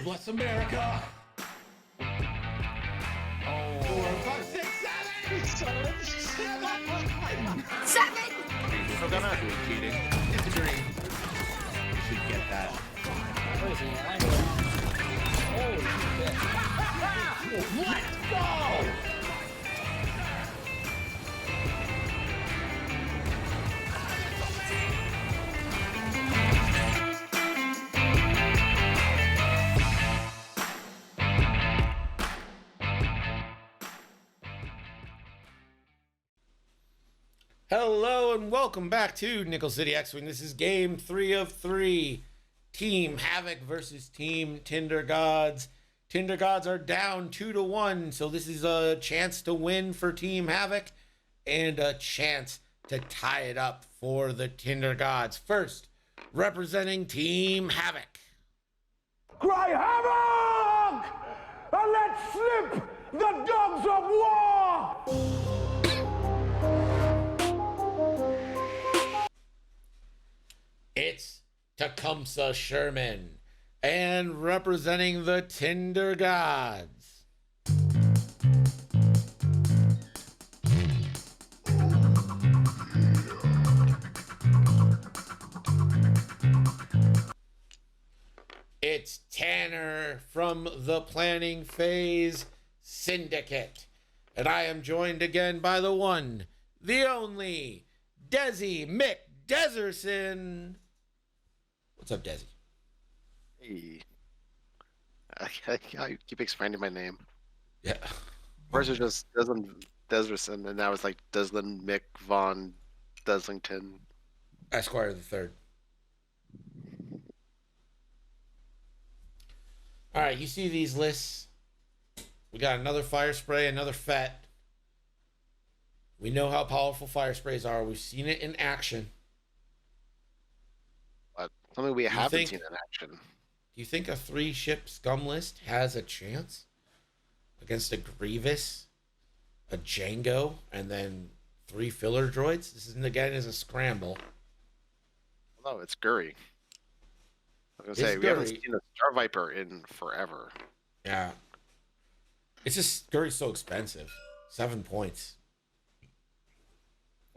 Bless America. Oh. 4, 5, 6, 7. 7! Still gonna Cheating. It's a green. You should get that. Where is he? Holy shit. Let's go! Hello and welcome back to Nickel City X-Wing. This is game 3 of 3. Team Havoc versus Team Tinder Gods. Tinder Gods are down 2-1, so this is a chance to win for Team Havoc and a chance to tie it up for the Tinder Gods. First, representing Team Havoc. Cry havoc! And let slip the dogs of war! It's Tecumseh Sherman. And representing the Tinder Gods, it's Tanner from the Planning Phase Syndicate. And I am joined again by the one, the only, Desi McDeserson. What's up, Desi? Hey. I keep expanding my name. Yeah. First it was just Deslerson, and now it's like Deslin Mick Von Deslington. Esquire the Third. All right, you see these lists. We got another fire spray, another FET. We know how powerful fire sprays are. We've seen it in action. But something we haven't think- seen in action. Do you think a 3-ship scum list has a chance against a Grievous, a Django, and then 3 filler droids? This is again is a scramble. No, it's Guri. I was gonna It's say we haven't Guri. seen a Star Viper in forever. Yeah. It's just Guri's so expensive. 7 points.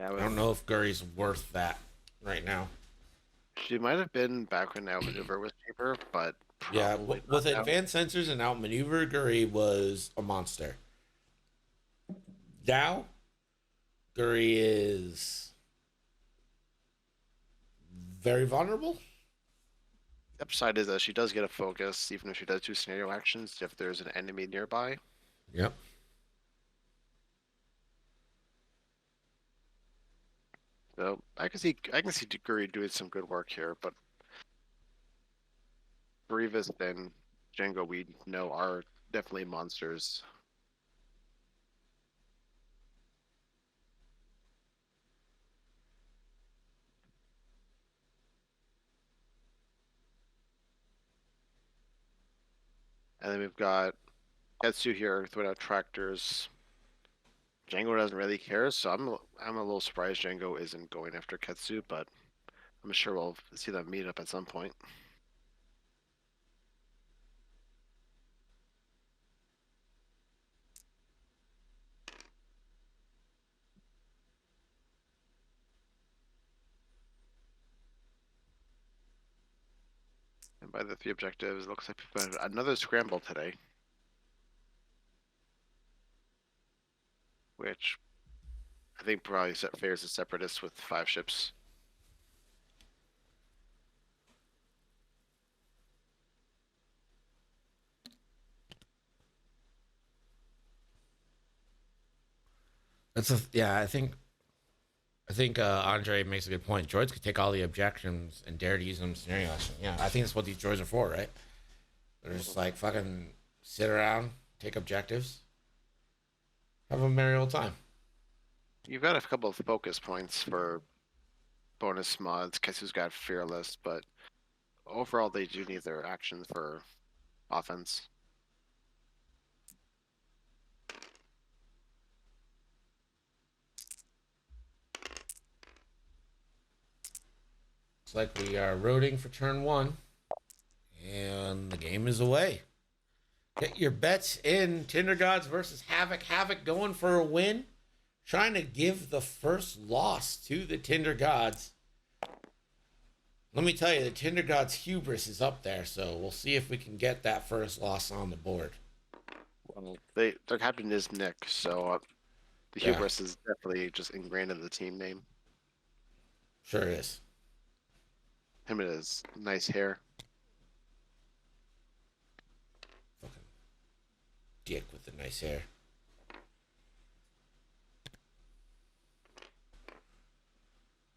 Yeah, I don't know if Guri's worth that right now. She might have been back when Outmaneuver was cheaper, but Yeah, probably with not now. advanced sensors and outmaneuver, Guri was a monster. Now, Guri is very vulnerable. The upside is that she does get a focus, even if she does 2 scenario actions, if there's an enemy nearby. Yep. So I can see Guri doing some good work here, but Grievous and Django we know are definitely monsters. And then we've got Ketsu here throwing out tractors. Django doesn't really care, so I'm a little surprised Django isn't going after Ketsu, but I'm sure we'll see them meet up at some point. And by the 3 objectives, it looks like we've got another scramble today. Which I think probably favors the Separatists with 5 ships. I think Andre makes a good point. Droids could take all the objections and dare to use them in scenario action. Yeah, I think that's what these droids are for, right? They're just like fucking sit around, take objectives, have a merry old time. You've got a couple of focus points for bonus mods. Ketsu's got Fearless, but overall they do need their actions for offense. Looks like we are roading for turn 1. And the game Game is away. Get your bets in. Tinder Gods versus Havoc. Havoc going for a win. Trying to give the first loss to the Tinder Gods. Let me tell you, the Tinder Gods' hubris is up there, so we'll see if we can get that first loss on the board. Well, their captain is Nick, so the hubris is definitely just ingrained in the team name. Sure is. Him and his nice hair. Fucking dick with the nice hair.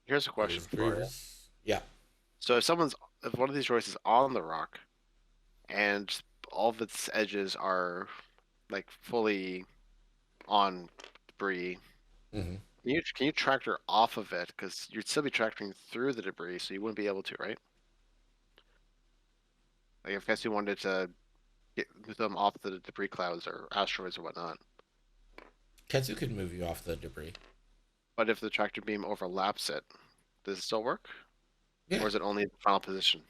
Here's a question for you. Yeah. So if one of these droids is on the rock, and all of its edges are like fully on debris, Mm-hmm. can you tractor off of it? Because you'd still be tractoring through the debris, so you wouldn't be able to, right? Like if guess you wanted to move them off the debris clouds or asteroids or whatnot. Ketsu could move you off the debris. But if the tractor beam overlaps it, does it still work? Yeah. Or is it only the final position?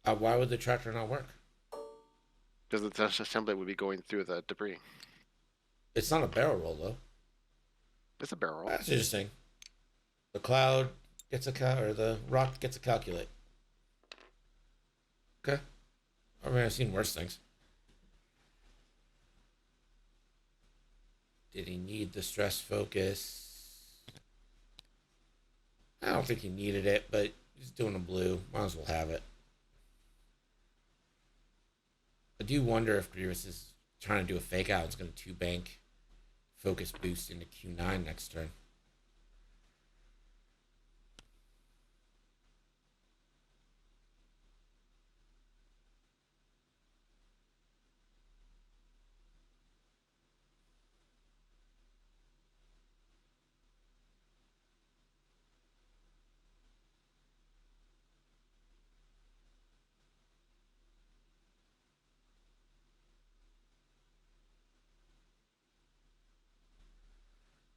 Why would the tractor not work? Because the test assembly would be going through the debris. It's not a barrel roll, though. It's a barrel roll. That's interesting. The cloud gets or the rock gets a calculate. Okay. I mean, I've seen worse things. Did he need the stress focus? I don't think he needed it, but he's doing a blue. Might as well have it. I do wonder if Grievous is trying to do a fake out. It's going to 2-bank focus boost into Q9 next turn.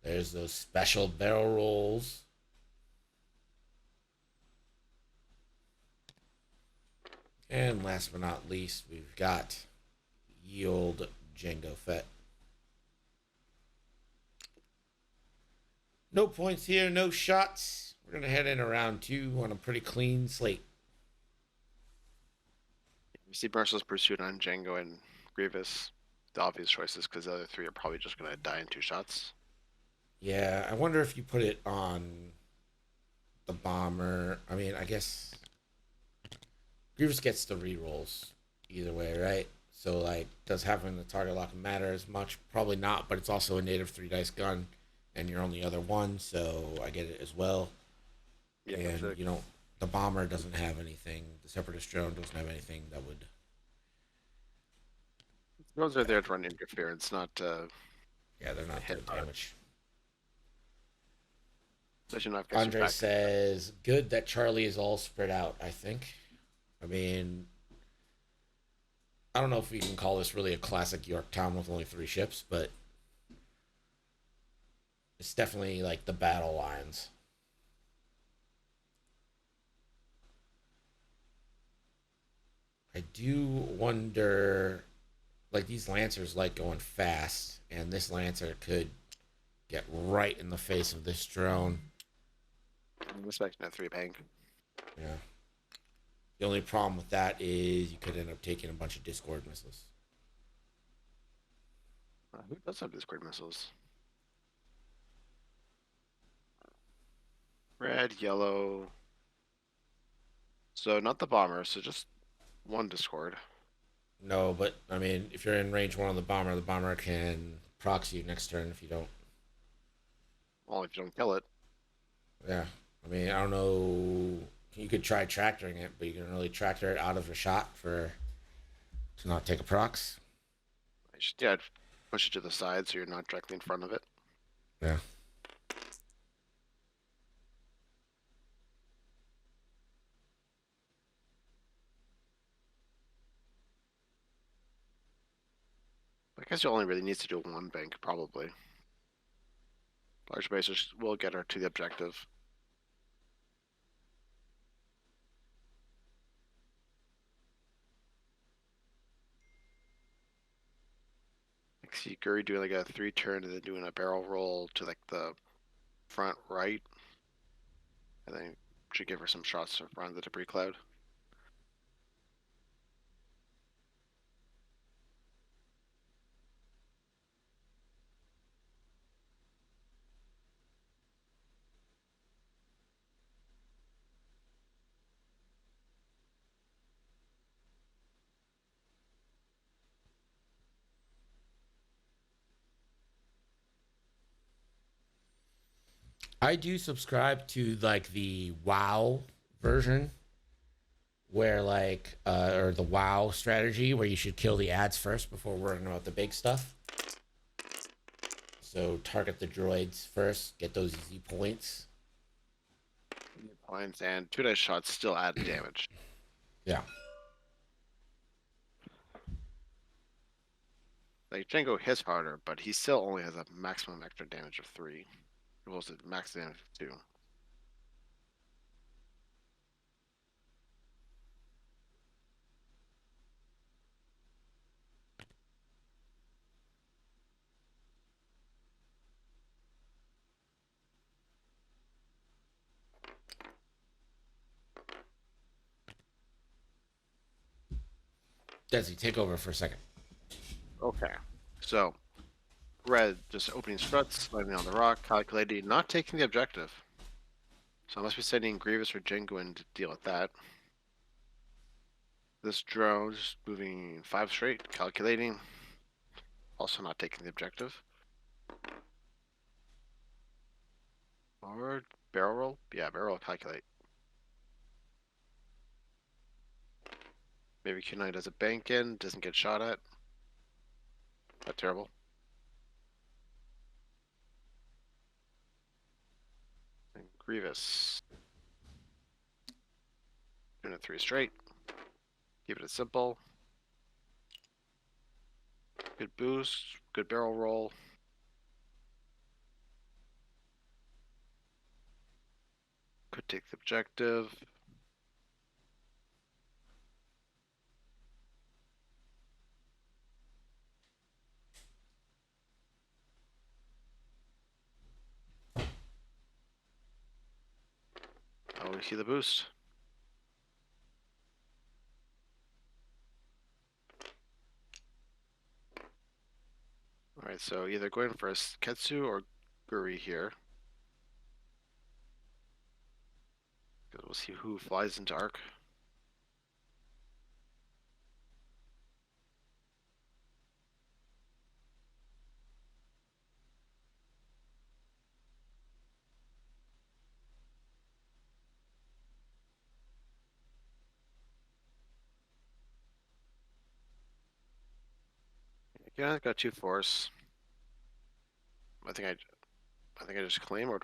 There's those special barrel rolls. And last but not least, we've got Yield Jango Fett. No points here, no shots. We're going to head in around 2 on a pretty clean slate. You see Merciless Pursuit on Django and Grievous, the obvious choices, because the other three are probably just going to die in 2 shots. Yeah, I wonder if you put it on the bomber. I mean, I guess Grievous gets the rerolls either way, right? So, like, does having the target lock matter as much? Probably not, but it's also a native 3-dice gun, and you're only other one, so I get it as well. Yeah, and, you know, the bomber doesn't have anything. The Separatist drone doesn't have anything that would... Drones are there to run interference, not yeah, they're not doing damage. Andre says, good that Charlie is all spread out, I think. I mean, I don't know if we can call this really a classic Yorktown with only 3 ships, but it's definitely like the battle lines. I do wonder, like, these Lancers like going fast, and this Lancer could get right in the face of this drone. I'm expecting a 3-bank. Yeah. The only problem with that is you could end up taking a bunch of Discord missiles. Who does have Discord missiles? Red, yellow. So not the bomber, so just 1 Discord. No, but, I mean, if you're in range 1 on the bomber can proxy you next turn if you don't. Well, if you don't kill it. Yeah. I mean, I don't know. You could try tractoring it, but you can really tractor it out of a shot to not take a prox. Yeah, push it to the side so you're not directly in front of it. Yeah. I guess you only really needs to do 1 bank, probably. Large bases will get her to the objective. See Guri doing like a 3-turn and then doing a barrel roll to like the front right. And then should give her some shots around the debris cloud. I do subscribe to like the WoW version where like or the WoW strategy where you should kill the ads first before worrying about the big stuff. So target the droids first, get those easy points. Points and 2 dice shots still add damage. Yeah. Like Django hits harder, but he still only has a maximum extra damage of 3. It was a max damage of 2. Desi, take over for a second. Okay. So Red just opening struts, landing on the rock, calculating, not taking the objective. So I must be sending Grievous or Django in to deal with that. This drone just moving 5 straight, calculating. Also not taking the objective. Or barrel roll? Yeah, barrel roll, calculate. Maybe Q9 does a bank in, doesn't get shot at. Not terrible. And Grievous. Doing it 3 straight. Keep it simple. Good boost, good barrel roll. Could take the objective. Oh, we see the boost. Alright, so either going for a Ketsu or Guri here. We'll see who flies into Arc. Yeah, I got 2 force. I think I just claim, or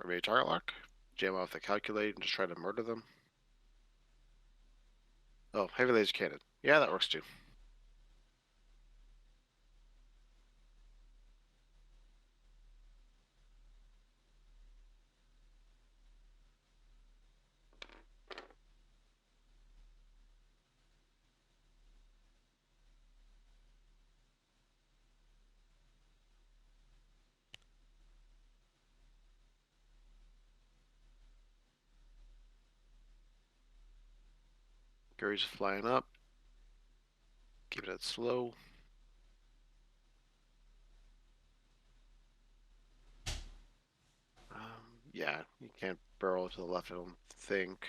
maybe target lock? Jam off the calculate and just try to murder them. Oh, heavy laser cannon. Yeah, that works too. Gary's flying up. Keep it at slow. Yeah, you can't barrel to the left, I don't think.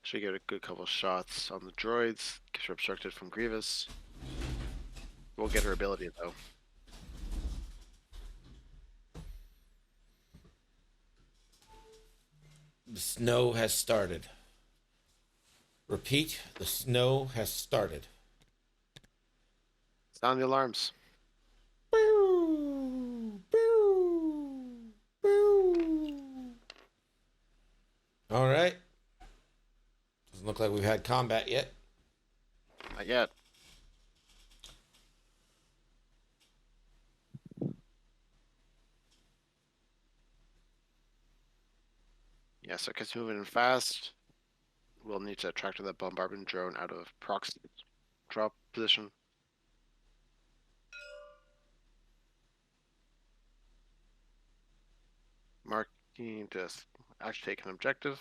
Should get a good couple shots on the droids. Keeps her obstructed from Grievous. We'll get her ability though. The snow has started. Repeat, the snow has started. Sound the alarms. Boo, boo, boo. All right. Doesn't look like we've had combat yet. Not yet. Yeah, so it gets moving in fast. We'll need to tractor that bombardment drone out of proxy drop position. Keen to actually take an objective.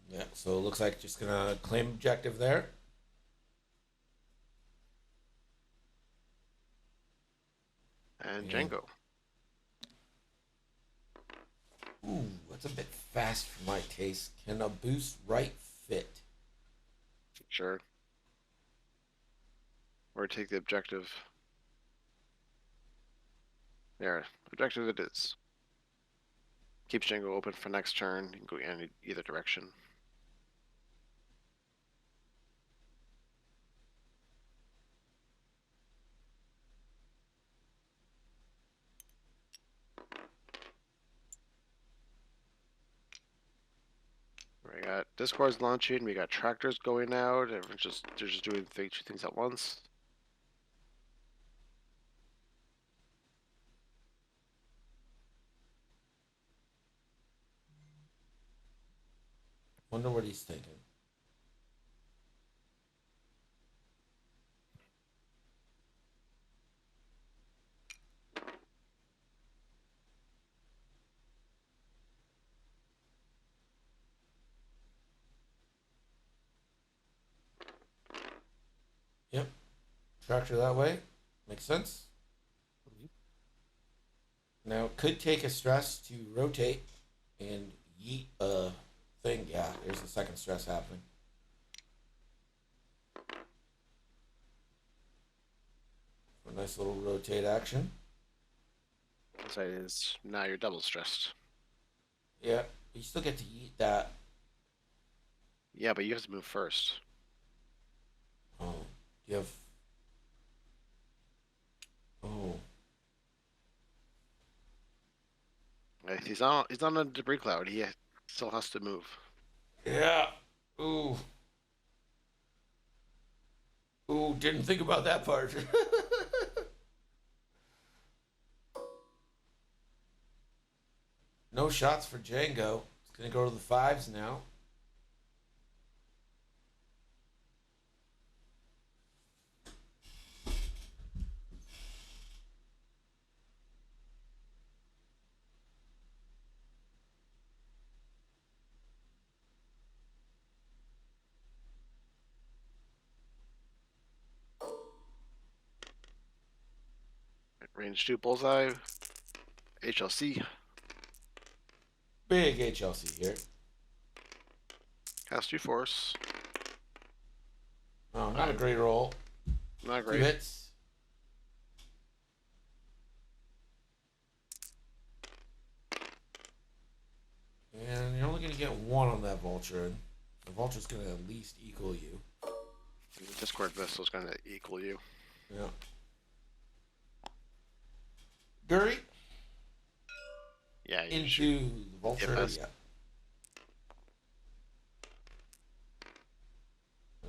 Yeah, so it looks like just gonna claim objective there. And Yeah. Django. Ooh, that's a bit fast for my taste. Can a boost right fit? Sure. Or take the objective. There, objective it is. Keeps Django open for next turn. You can go in either direction. We got Discord's launching. We got tractors going out. Everyone's they're just doing two things at once. Wonder what he's thinking. Yep. Tractor that way. Makes sense. Now, it could take a stress to rotate and yeet a thing. Yeah, there's the second stress happening. For a nice little rotate action. So it is now you're double stressed. Yeah, you still get to yeet that. Yeah, but you have to move first. Oh, you have. Oh. He's on a debris cloud. He still has to move. Yeah. Ooh. Ooh, didn't think about that part. No shots for Django. It's going to go to the fives now. Range 2 bullseye. HLC. Big HLC here. Cast 2 force. Oh, not a great roll. Not 2 great. hits. And you're only going to get 1 on that vulture. And the vulture's going to at least equal you. The Discord vessel's going to equal you. Yeah. Guri Yeah, you into shoot. the vulture. that's- Yeah.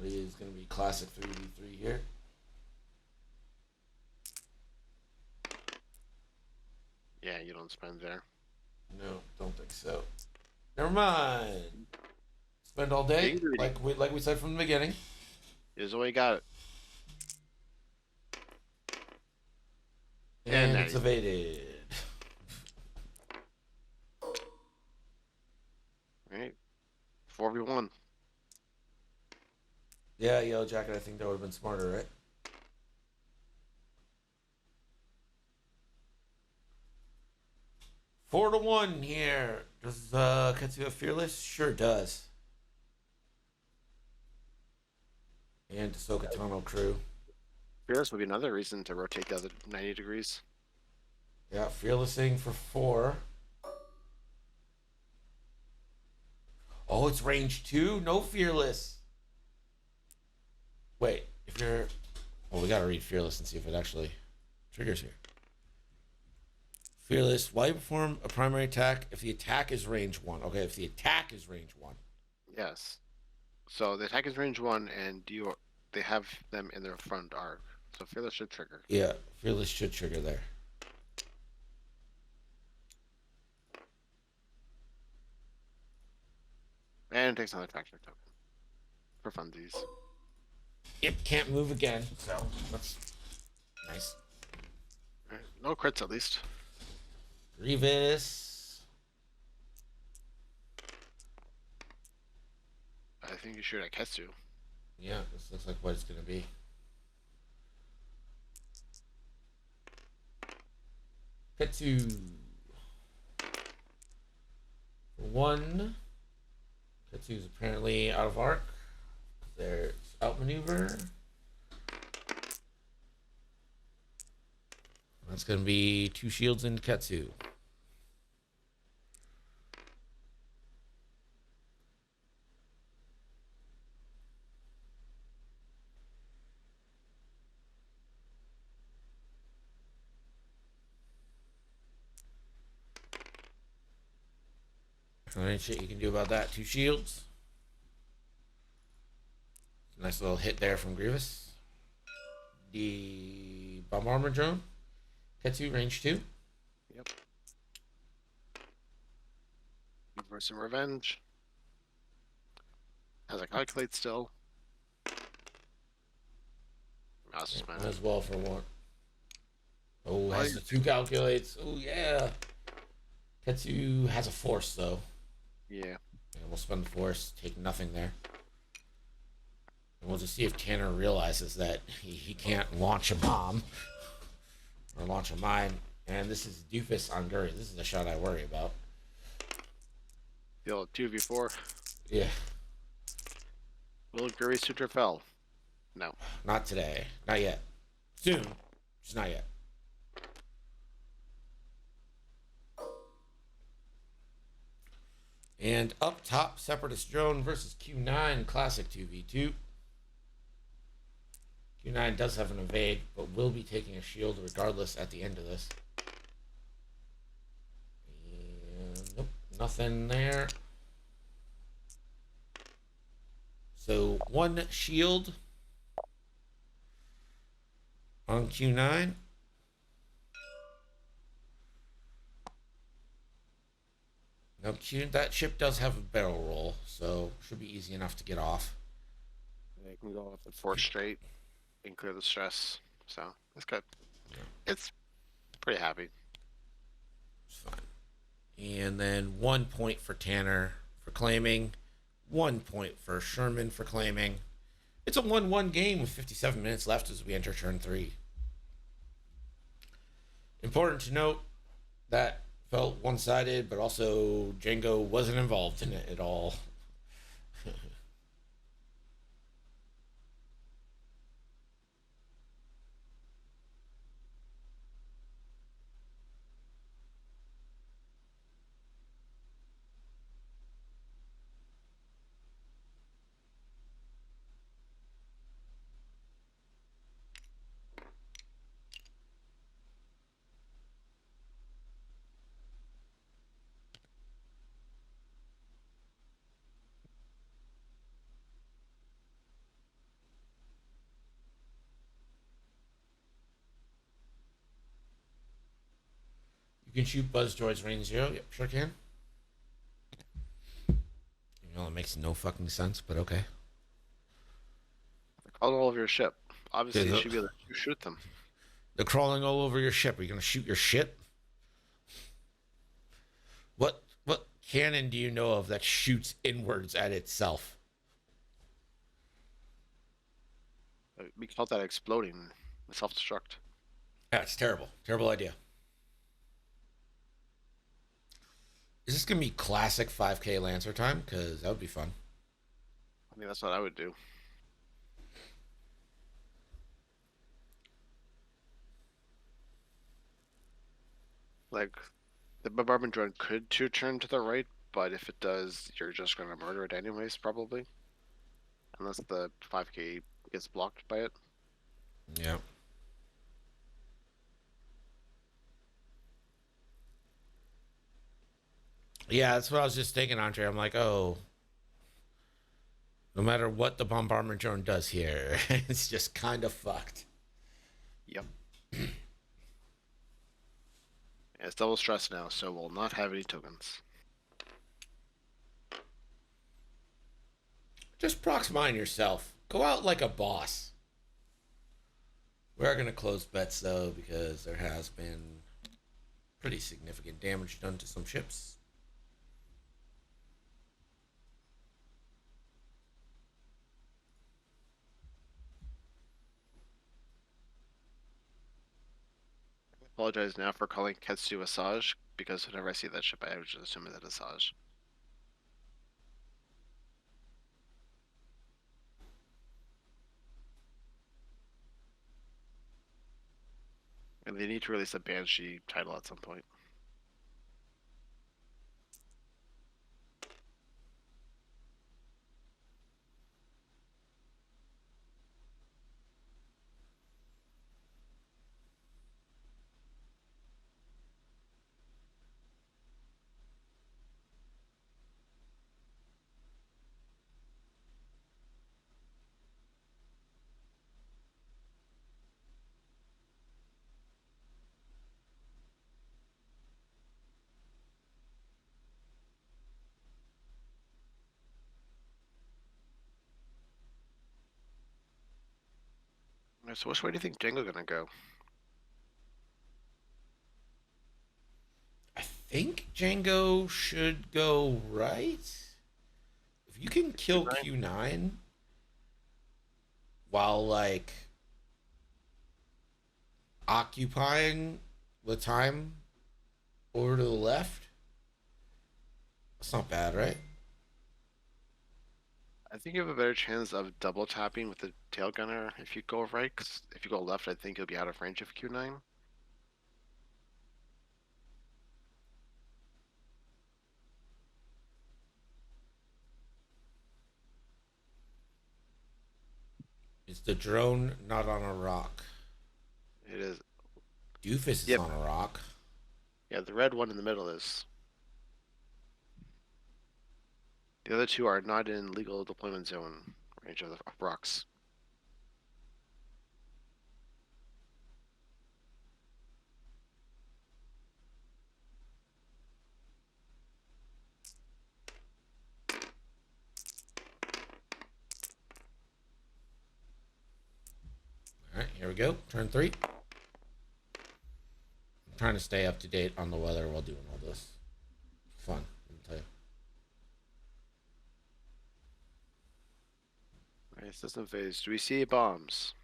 It is going to be classic 3v3 here. Yeah, you don't spend there. No, don't think so. Never mind. Spend all day, Being greedy. like we said from the beginning. Here's the way you got it. And And it's evaded. Alright. 4v1. Yeah, Yellow Jacket, I think that would have been smarter, right? Four to one here. Does Ketsu have Fearless? Sure does. And Ahsoka Tano crew. Fearless would be another reason to rotate the other 90 degrees. Yeah, Fearlessing for 4. Oh, it's range 2? No Fearless. Wait, if you're... Well, we gotta read Fearless and see if it actually triggers here. Fearless, while you perform a primary attack, if the attack is range 1. Okay, if the attack is range 1. Yes. So the attack is range 1, and they have them in their front arc. So Fearless should trigger. Yeah, Fearless should trigger there. And it takes another factor token. For funsies. It can't move again, so that's nice. Alright, no crits at least. Grievous. I think you shoot at Ketsu. Yeah, this looks like what it's going to be. Ketsu. For 1. Ketsu's apparently out of arc. There's outmaneuver. That's going to be 2 shields into Ketsu. There ain't shit you can do about that. 2 shields. Nice little hit there from Grievous. The bomb armor drone. Ketsu, range 2. Yep. For some revenge. Has a calculate still. Mouse is Might as well for 1. Oh, has the 2 calculates. Oh, yeah. Ketsu has a force, though. Yeah. We'll spend the force, take nothing there. And we'll just see if Tanner realizes that he can't launch a bomb or launch a mine. And this is Doofus on Guri. This is the shot I worry about. The old 2v4. Yeah. Will Guri Sutra fell? No. Not today. Not yet. Soon. Just not yet. And up top, Separatist Drone versus Q9 Classic 2v2. Q9 does have an evade, but will be taking a shield regardless at the end of this. And nope, nothing there. So 1 shield on Q9. Now, that ship does have a barrel roll, so should be easy enough to get off. They can go off at 4 straight and clear the stress. So that's good. Yeah. It's pretty happy. It's fine. And then 1 point for Tanner for claiming. 1 point for Sherman for claiming. It's a 1-1 game with 57 minutes left as we enter turn 3. Important to note that felt one-sided, but also Django wasn't involved in it at all. You can shoot Buzz Droids range 0. Yep, sure can. You know, it makes no fucking sense, but okay. They're calling all over your ship. Obviously, Yeah, you should be able to shoot them. They're crawling all over your ship. Are you going to shoot your ship? What cannon do you know of that shoots inwards at itself? We call that exploding. Self-destruct. Yeah, it's terrible. Terrible idea. Is this going to be classic 5K Lancer time? Because that would be fun. I mean, that's what I would do. Like, the bombardment drone could turn to the right, but if it does, you're just going to murder it anyways, probably. Unless the 5K gets blocked by it. Yeah. Yeah, that's what I was just thinking, Andre. I'm like, oh, no matter what the bombardment drone does here, it's just kind of fucked. Yep. It's double stress now, so we'll not have any tokens. Just prox mine yourself. Go out like a boss. We are going to close bets, though, because there has been Pretty significant damage done to some ships. I apologize now for calling Ketsu Asajj, because whenever I see that ship, I was just assuming that Asajj. And they need to release a Banshee title at some point. So which way do you think Django gonna go? I think Django should go right. If you can kill Q9 while like occupying the time over to the left, that's not bad, right? I think you have a better chance of double tapping with the tail gunner if you go right. 'Cause if you go left, I think you'll be out of range of Q9. Is the drone not on a rock? It is. Doofus is Yep. on a rock. Yeah, the red one in the middle is. The other two are not in legal deployment zone range of the rocks. All right, here we go. Turn 3. I'm trying to stay up to date on the weather while doing all this. Fun, let me tell you. Alright, system phase. Do we see bombs?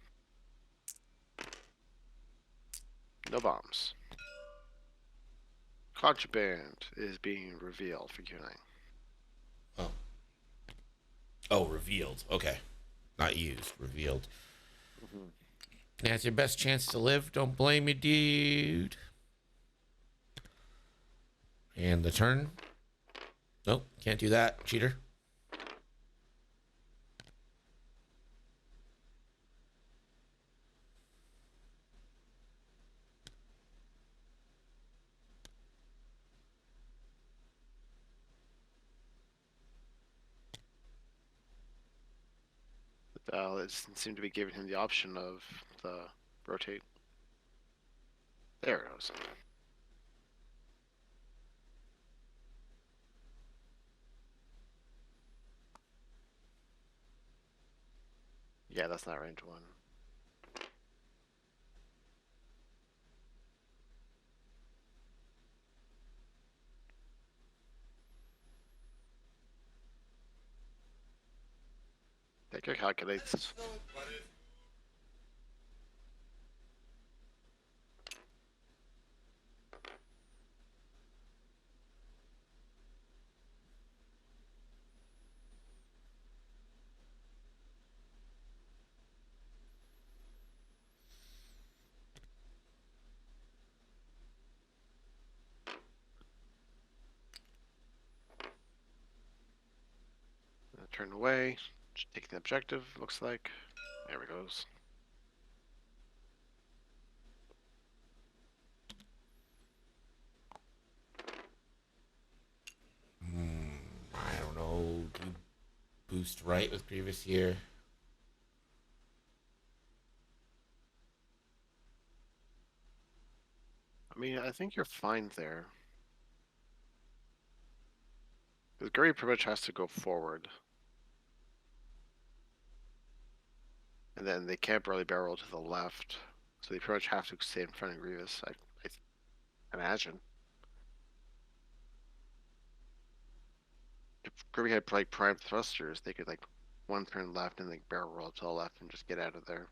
No bombs. Contraband is being revealed for Q9. Oh. Oh, revealed. Okay. Not used, revealed. Mm-hmm. That's your best chance to live. Don't blame me, dude. And the turn. Nope, can't do that. Cheater. It doesn't seem to be giving him the option of the rotate. There it goes. Yeah, that's not range 1. Take your calculates. Turn away. Just taking the objective, looks like. There it goes. I don't know. Do you boost right with previous year? I mean, I think you're fine there. Because Gary pretty much has to go forward. And then they can't really barrel to the left. So they pretty much have to stay in front of Grievous, I imagine. if Kirby had like prime thrusters, they could like one turn left and like barrel roll to the left and just get out of there.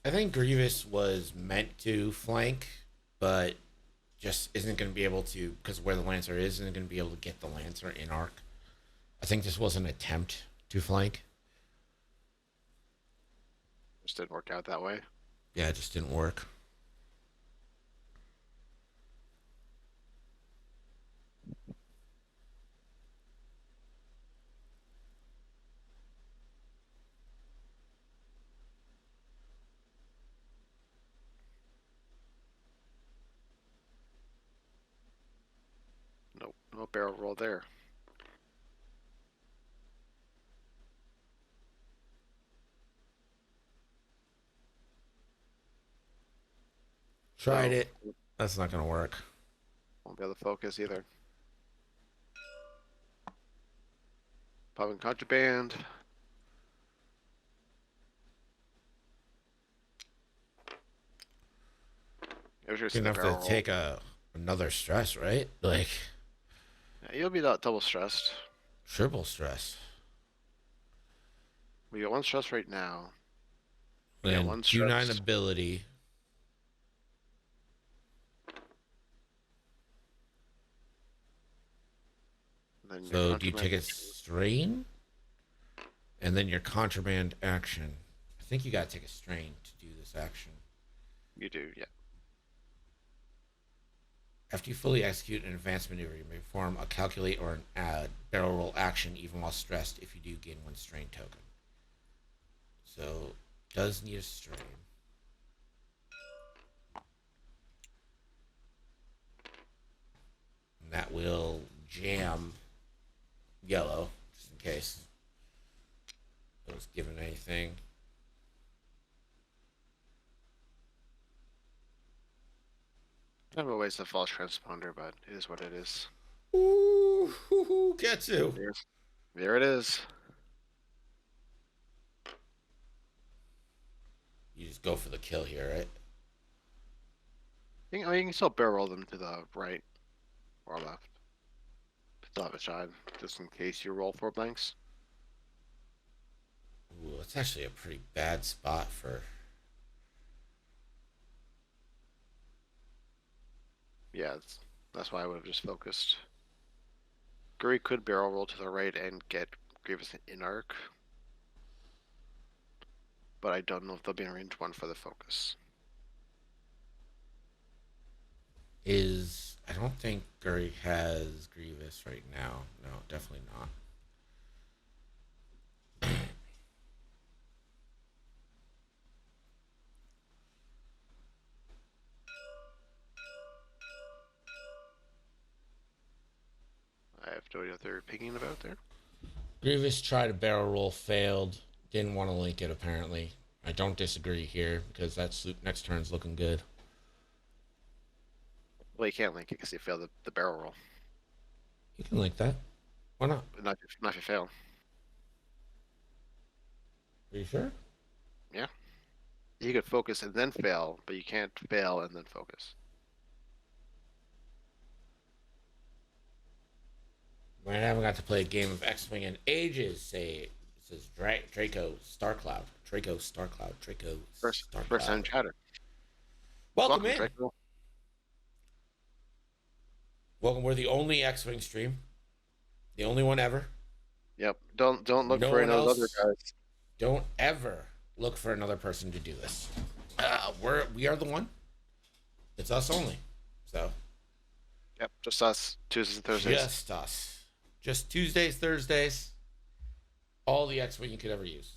I think Grievous was meant to flank, but just isn't going to be able to, because where the Lancer is, isn't going to be able to get the Lancer in arc. I think this was an attempt to flank. Just didn't work out that way. Yeah, it just didn't work. Nope, no barrel roll there. Tried No. it. That's not going to work. Won't be able to focus either. Popping contraband. It was just You're going the to have barrel to roll. take another stress, right? Like, Yeah, you'll be double stressed. triple stress. We got one stress right now. Yeah, And one Q9 stress. ability. Then your So do you contraband take a strain? And then your contraband action. I think you got to take a strain to do this action. You do, yeah. After you fully execute an advanced maneuver, you may perform a calculate or an add barrel roll action even while stressed if you do gain one strain token. So, does need a strain. And that will jam yellow, just in case it was given anything. Kind of a waste of false transponder, but it is what it is. Ooh, Ketsu. There it is. You just go for the kill here, right? You can still barrel roll them to the right or left. Still have a shot, just in case you roll 4 blanks. Ooh, it's actually a pretty bad spot for. Yeah, that's why I would have just focused. Guri could barrel roll to the right and get Grievous in arc. But I don't know if they'll be in range 1 for the focus. I don't think Guri has Grievous right now. No, definitely not. I have no idea what they're picking about there. Grievous tried a barrel roll, failed. Didn't want to link it, apparently. I don't disagree here, because that next turn's looking good. Well, you can't link it because you failed the barrel roll. You can link that. Why not? But not if you fail. Are you sure? Yeah. You could focus and then fail, but you can't fail and then focus. I haven't got to play a game of X-Wing in ages, says Draco Starcloud. Draco Starcloud. Draco First Starcloud. time chatter. Welcome in. Draco. Welcome. We're the only X-Wing stream. The only one ever. Yep. Don't look No for one any of those else. other guys. Don't ever look for another person to do this. We are the one. It's us only. So Yep. Just us. Tuesdays and Thursdays. just us. Just Tuesdays, Thursdays. All the X-Wing you could ever use.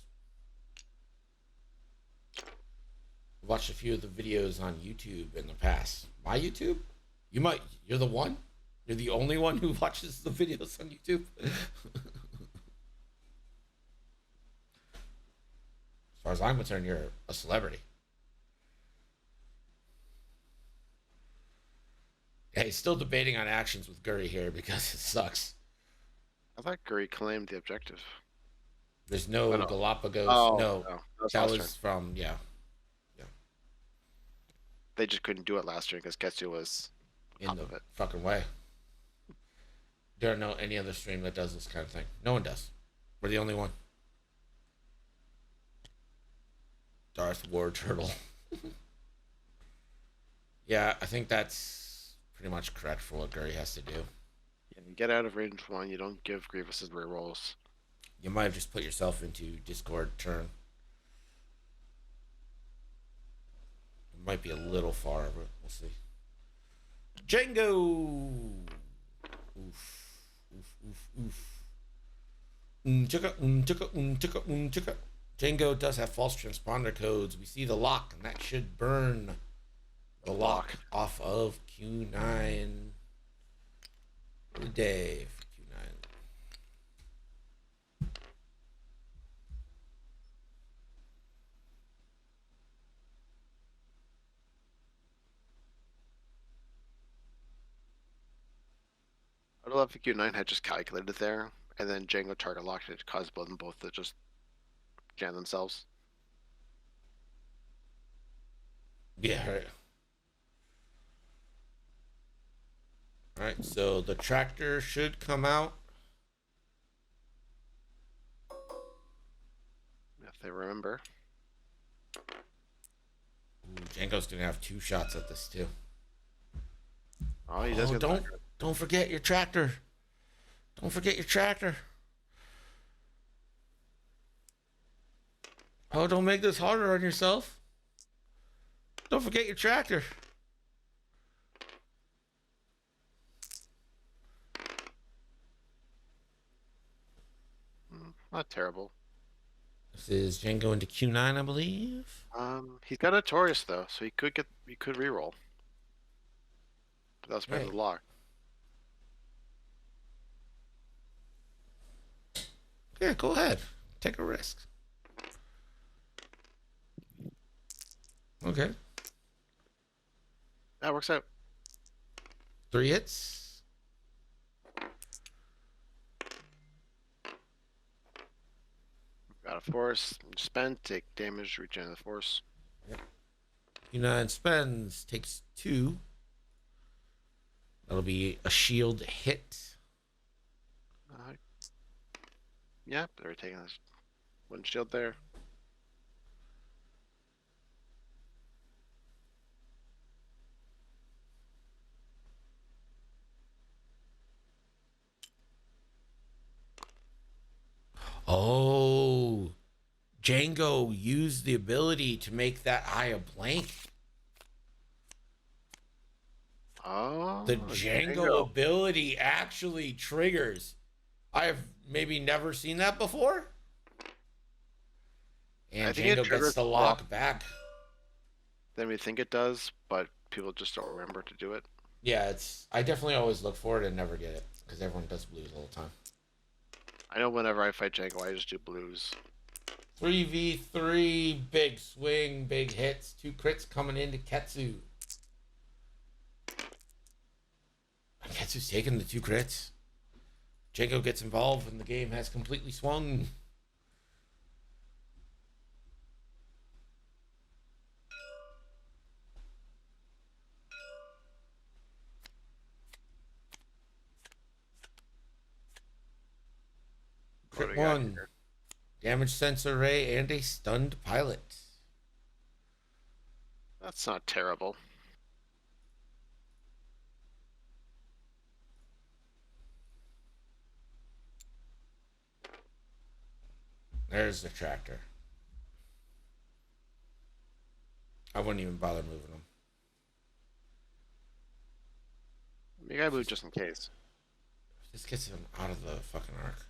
watched a few of the videos on YouTube in the past. My YouTube? You're the one? You're the only one who watches the videos on YouTube? As far as I'm concerned, you're a celebrity. Yeah, he's still debating on actions with Guri here because it sucks. I thought Guri claimed the objective. There's no Oh, no. Galapagos. Oh, No. That was turn. from, yeah. They just couldn't do it last turn because Ketsu was In the fucking way. There are no any other stream that does this kind of thing. No one does. We're the only one. Darth War Turtle. Yeah, I think that's pretty much correct for what Guri has to do. Yeah, you get out of range 1, you don't give Grievous's rerolls. You might have just put yourself into Discord turn. It might be a little far, but we'll see. Django! Oof. Oof, oof, oof. Chicka. Django does have false transponder codes. We see the lock, and that should burn the lock off of Q9 for the day for Q9. I'd love if Q9 had just calculated there, and then Django target locked it to cause them both to just jam themselves. Yeah, right. Alright, so the tractor should come out. If they remember. Ooh, Django's gonna have 2 shots at this too. Oh, he does get Don't forget your tractor. Don't forget your tractor. Oh, don't make this harder on yourself. Don't forget your tractor. Not terrible. This is Django into Q9, I believe. He's got a Taurus though, so he could reroll. But that's part of the lock. Yeah, go ahead. Take a risk. Okay. That works out. 3 hits. Got a force. Spend, take damage, regen the force. Yep. Q9 spends, takes 2. That'll be a shield hit. Yeah, they're taking this one shield there. Oh, Django used the ability to make that eye a blank. Oh, The Django ability actually triggers. I have maybe never seen that before. And Django gets the lock back. Then we think it does, but people just don't remember to do it. Yeah, I definitely always look for it and never get it because everyone does blues all the time. I know whenever I fight Django, I just do blues. 3v3, big swing, big hits, 2 crits coming into Ketsu. And Ketsu's taking the 2 crits. Django gets involved and the game has completely swung. Crit 1. Damage sensor ray and a stunned pilot. That's not terrible. There's the tractor. I wouldn't even bother moving them. You gotta move just in case. This gets him out of the fucking arc.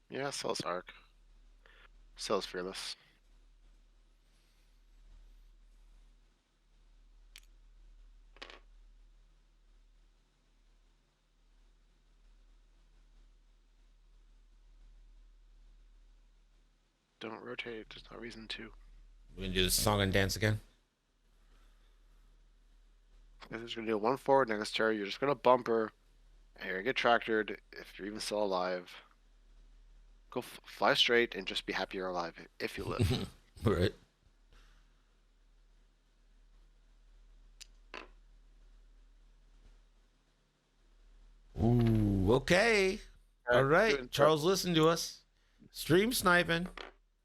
Yeah, sells Arc. Sells Fearless. Don't rotate. There's no reason to. We're gonna do the song and dance again. You're just gonna do one forward next turn. You're just gonna bumper, and you're gonna get tractored if you're even still alive. Go fly straight and just be happy you're alive if you live. Right. Ooh, okay. All right. Charles, listen to us. Stream sniping.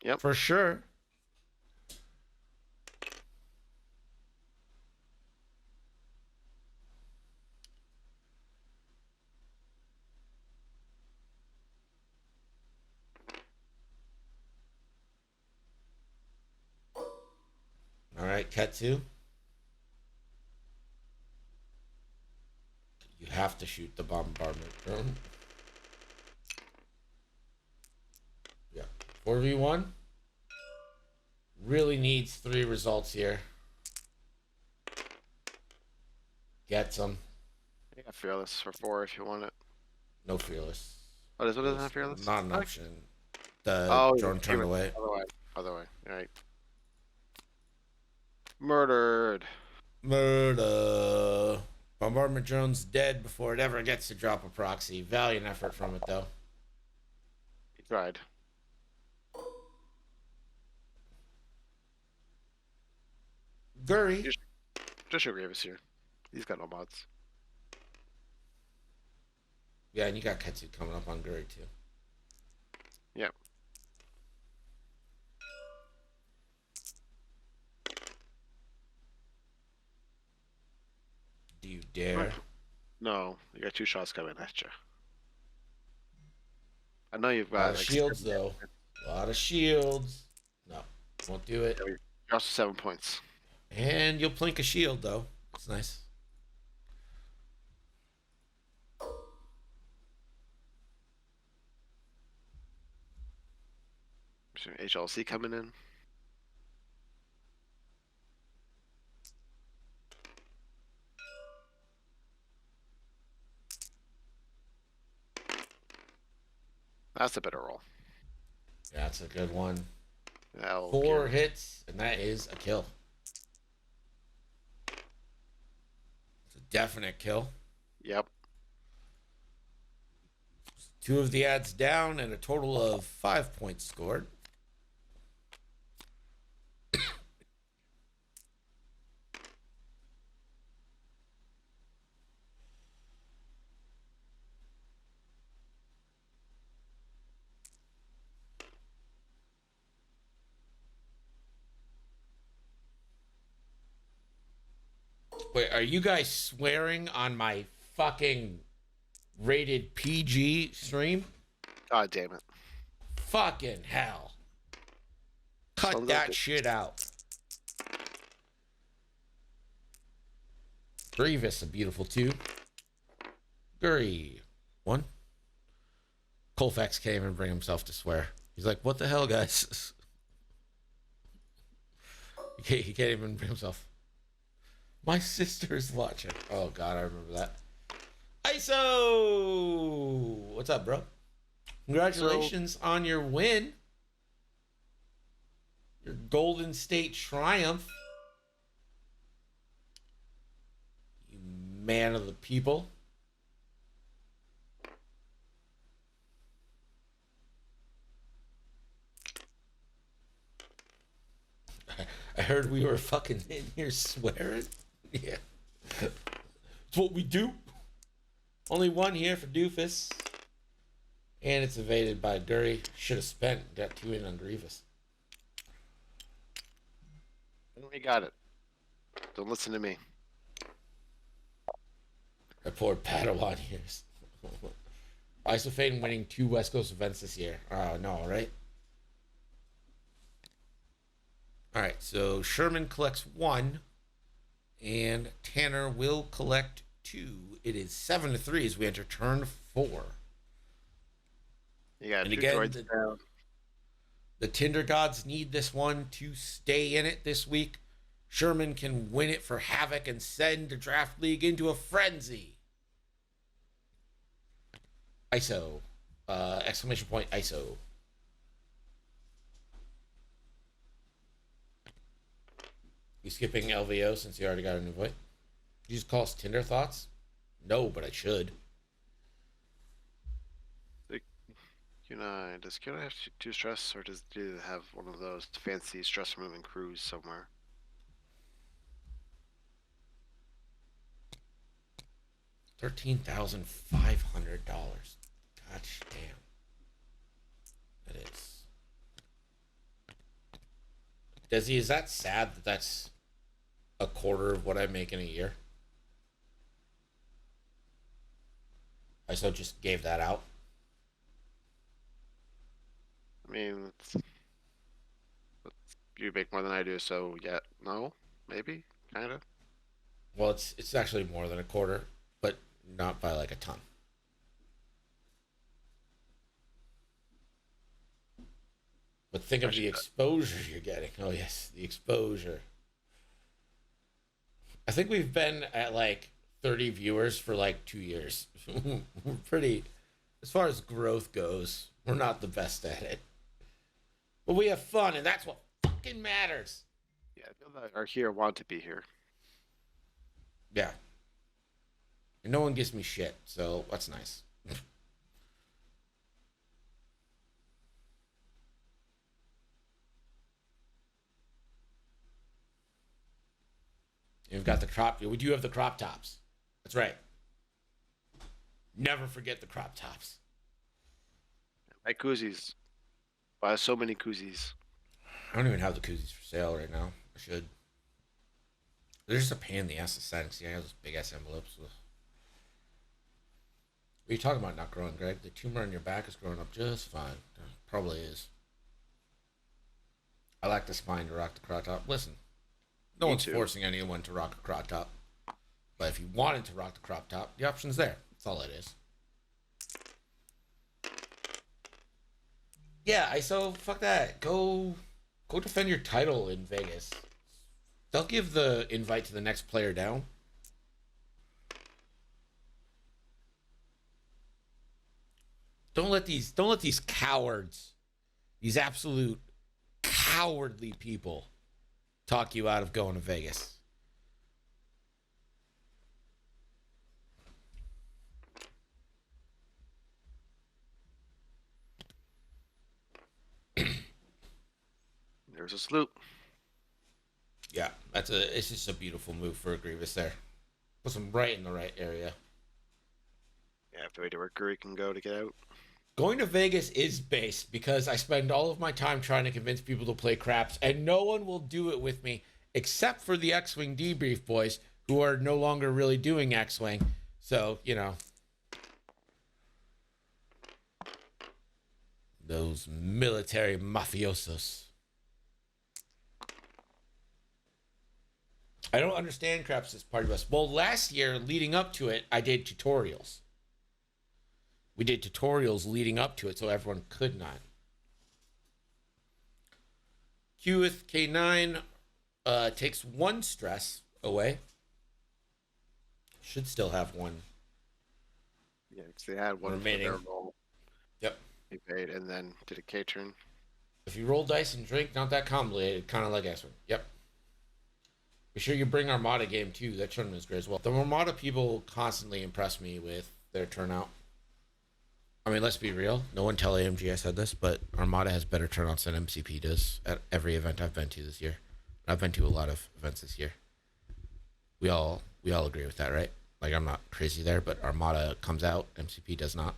Yep. For sure. All right, Ketsu. You have to shoot the bombardment drone. Yeah. 4v1. Really needs 3 results here. Get some. You got Fearless for 4 if you want it. No fearless. Oh, this one doesn't have Fearless? Not an option. The drone yeah, turned away. Other way. All right. Murdered. Murder. Bombardment drone's dead before it ever gets to drop a proxy. Valiant effort from it, though. He tried. Guri. Just show Grievous here. He's got no mods. Yeah, and you got Ketsu coming up on Guri, too. Yep. Do you dare? No, you got 2 shots coming at you. I know you've A lot got of like shields, though. A lot of shields. No, won't do it. You're also 7 points. And you'll plink a shield, though. It's nice. HLC coming in. That's a better roll. Yeah, that's a good one. That'll 4 hits, and that is a kill. It's a definite kill. Yep. 2 of the ads down, and a total of 5 points scored. Wait, are you guys swearing on my fucking rated PG stream? God damn it. Fucking hell. Cut Sounds that like shit out. Grievous, a beautiful 2. Guri, 1. Colfax can't even bring himself to swear. He's like, what the hell, guys? He can't even bring himself. My sister's watching. Oh, God, I remember that. ISO! What's up, bro? Congratulations on your win. Your Golden State triumph. You man of the people. I heard we were fucking in here swearing. Yeah. It's what we do. Only 1 here for Doofus. And it's evaded by Guri. Should have spent. Got 2 in on Grievous. We got it. Don't listen to me. I poured Padawan years. Isofane winning 2 West Coast events this year. Oh, no, right? All right, so Sherman collects 1. And Tanner will collect 2. It is 7-3 as we enter turn 4. You got And two again, droids down. the Tinder Gods need this one to stay in it this week. Sherman can win it for Havoc and send the draft league into a frenzy. ISO. Exclamation point ISO. You skipping LVO since you already got an invite? You just call us Tinder Thoughts? No, but I should. Does Q9 have two stress, or do they have one of those fancy stress removing crews somewhere? $13,500. Gosh damn. That is. Desi, is that sad that that's a quarter of what I make in a year? I so just gave that out. I mean, you make more than I do, so yeah, no, maybe, kind of. Well, it's actually more than a quarter, but not by like a ton. But think of the exposure you're getting. Oh yes, the exposure. I think we've been at like 30 viewers for like 2 years. We're pretty, as far as growth goes, we're not the best at it. But we have fun, and that's what fucking matters. Yeah, people that are here want to be here. Yeah. And no one gives me shit, so that's nice. You've got the crop. We do have the crop tops. That's right. Never forget the crop tops. My koozies. Buy so many koozies. I don't even have the koozies for sale right now. I should. They're just a pain in the ass to send. See, I have those big ass envelopes. Ugh. What are you talking about not growing, Greg? The tumor on your back is growing up just fine. Probably is. I lack the spine to rock the crop top. Listen, no one's forcing anyone to rock a crop top. But if you wanted to rock the crop top, the option's there. That's all it is. Yeah, ISO, fuck that. Go defend your title in Vegas. They'll give the invite to the next player down. Don't let these cowards, these absolute cowardly people, talk you out of going to Vegas. There's a sloop. Yeah, it's just a beautiful move for a Grievous there. Puts him right in the right area. Yeah, I have to wait to where Curry can go to get out. Going to Vegas is based because I spend all of my time trying to convince people to play craps, and no one will do it with me except for the X-Wing debrief boys, who are no longer really doing X-Wing. So, you know. Those military mafiosos. I don't understand craps' party bus. Well, last year, leading up to it, I did tutorials. We did tutorials leading up to it, so everyone could not. Q with K9 takes one stress away. Should still have one. Yeah, because they had one remaining. For their roll. Yep. He paid and then did a K turn. If you roll dice and drink, not that complicated, kind of like X-Wing. Yep. Be sure you bring Armada game too. That tournament is great as well. The Armada people constantly impress me with their turnout. I mean, let's be real. No one tell AMG I said this, but Armada has better turnouts than MCP does at every event I've been to this year. I've been to a lot of events this year. We all agree with that, right? Like, I'm not crazy there, but Armada comes out, MCP does not,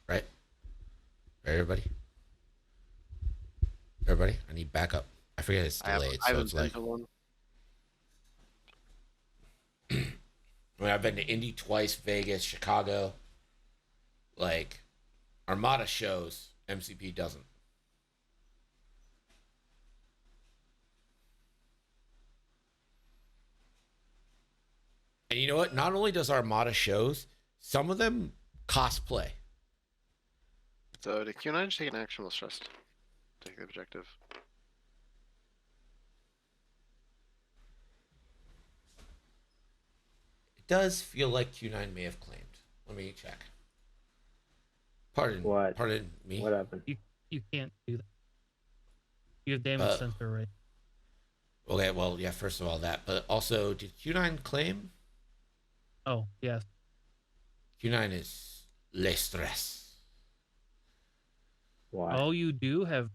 right? Everybody? Everybody? I need backup. I forget it's delayed, so it's like... I mean, I've been to Indy twice, Vegas, Chicago. Like, Armada shows, MCP doesn't. And you know what? Not only does Armada shows, some of them cosplay. So did Q9 just take an action while stressed? Take the objective. It does feel like Q9 may have claimed. Let me check. Pardon. What? Pardon me. What happened? You can't do that. You have damage sensor right. Okay, well, yeah, first of all that. But also, did Q9 claim? Oh, yes. Q9 is le stress. Why? Oh, you do have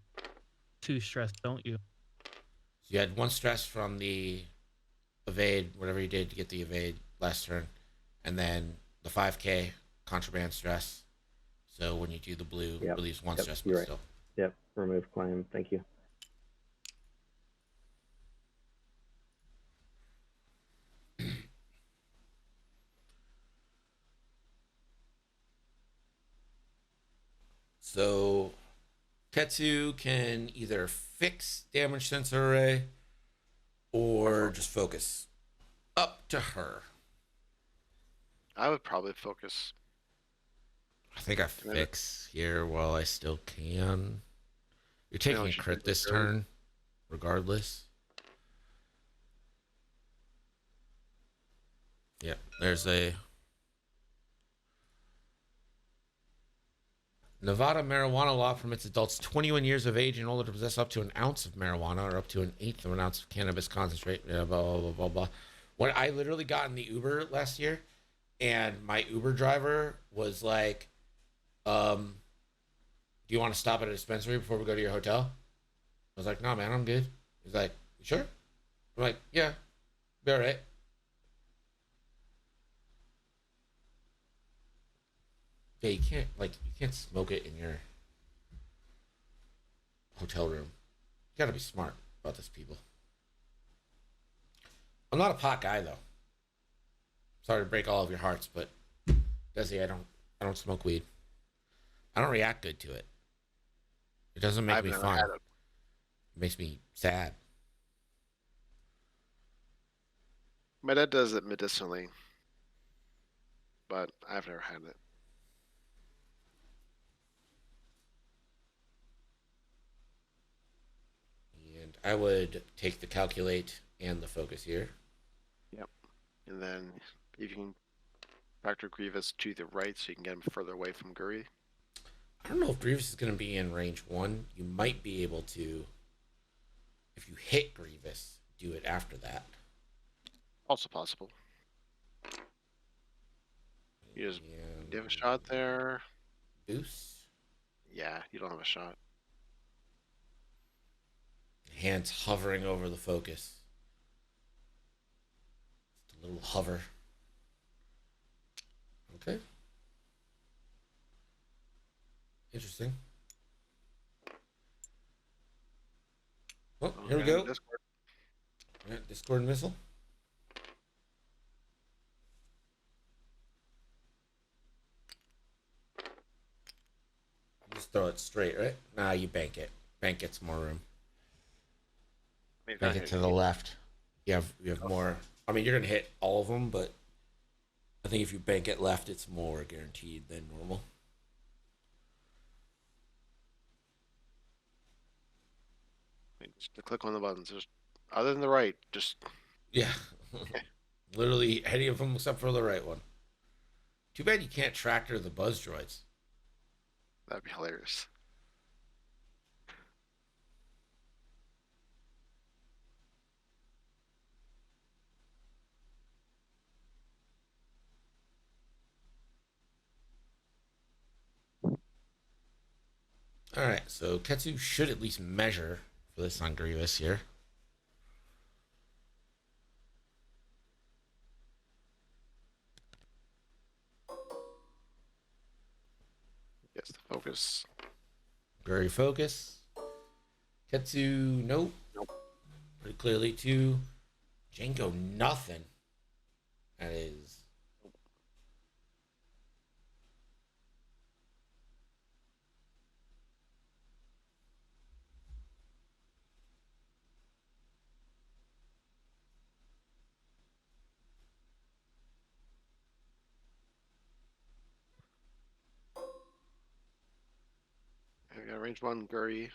2 stress, don't you? So you had 1 stress from the evade, whatever you did to get the evade last turn, and then the 5k contraband stress. So when you do the blue, it relieves 1 stress, but you're right. still. Yep, remove claim. Thank you. So Ketsu can either fix damage sensor array or just focus. Up to her. I would probably focus. I think I fix here while I still can. You're taking a crit this turn, regardless. Yep, there's a Nevada marijuana law permits adults 21 years of age and older to possess up to an ounce of marijuana or up to an eighth of an ounce of cannabis concentrate. Blah, blah, blah, blah, blah. When I literally got in the Uber last year, and my Uber driver was like, do you want to stop at a dispensary before we go to your hotel? I was like, no, man, I'm good. He's like, you sure? I'm like, yeah, be all right. Yeah, you can't smoke it in your hotel room. You gotta be smart about this, people. I'm not a pot guy though. Sorry to break all of your hearts, but Desi, I don't smoke weed. I don't react good to it. It doesn't make me fun. It makes me sad. My dad does it medicinally, but I've never had it. And I would take the calculate and the focus here. Yep. And then if you can factor Grievous to the right so you can get him further away from Guri. I don't know if Grievous is going to be in range 1. You might be able to, if you hit Grievous, do it after that. Also possible. You just do you have a shot there? Boost? Yeah, you don't have a shot. Hands hovering over the focus. Just a little hover. Okay. Interesting. Well, here we go. Discord. All right, Discord missile. Just throw it straight, right? Nah, you bank it. Bank gets more room. Bank it to the left. You have more. I mean, you're gonna hit all of them, but I think if you bank it left, it's more guaranteed than normal. Just to click on the buttons. Just other than the right, just Yeah. Literally any of them except for the right one. Too bad you can't tractor the buzz droids. that'd be hilarious. All right, so Ketsu should at least measure for this on Grievous here. Yes, the focus. Very focus. Ketsu, nope. Nope. Pretty clearly two. Django, nothing. That is. got range 1, Guri.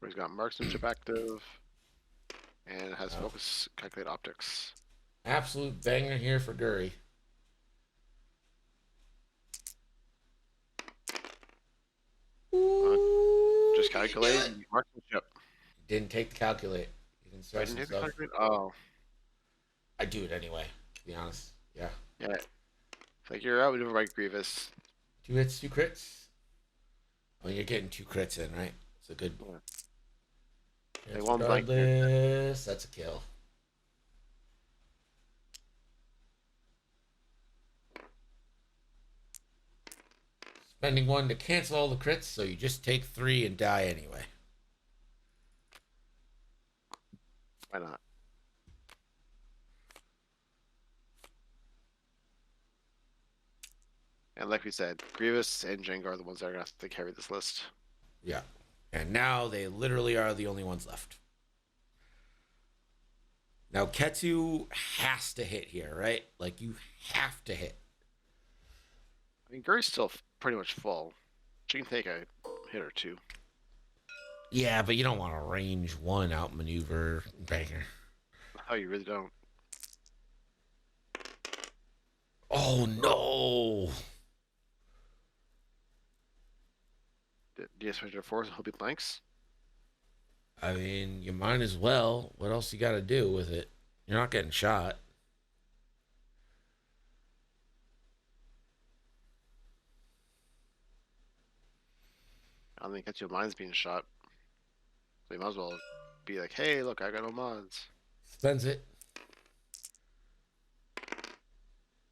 He's got marksmanship active. And it has Oh. focus, calculate optics. Absolute banger here for Guri. Just calculate marksmanship. Didn't take the calculate. He didn't I stress didn't take the himself. calculate? Oh. I do it anyway, to be honest. Yeah. Yeah. It's like you're outmaneuvered by Grievous. 2 hits, 2 crits. Oh, you're getting 2 crits in, right? It's a good. Yeah. They won't blank. Regardless, that's a kill. Spending 1 to cancel all the crits, so you just take 3 and die anyway. Why not? And like we said, Grievous and Django are the ones that are going to have to carry this list. Yeah. And now they literally are the only ones left. Now, Ketsu has to hit here, right? Like, you have to hit. I mean, Guri's still pretty much full. She can take a hit or 2. Yeah, but you don't want to range 1 outmaneuver banger. Oh, you really don't. Oh, no. Do you switch to 4 and hope he blanks? I mean, you might as well. What else you got to do with it? You're not getting shot. I don't think that's your mind's being shot. So you might as well be like, hey, look, I got no mods. Spends it.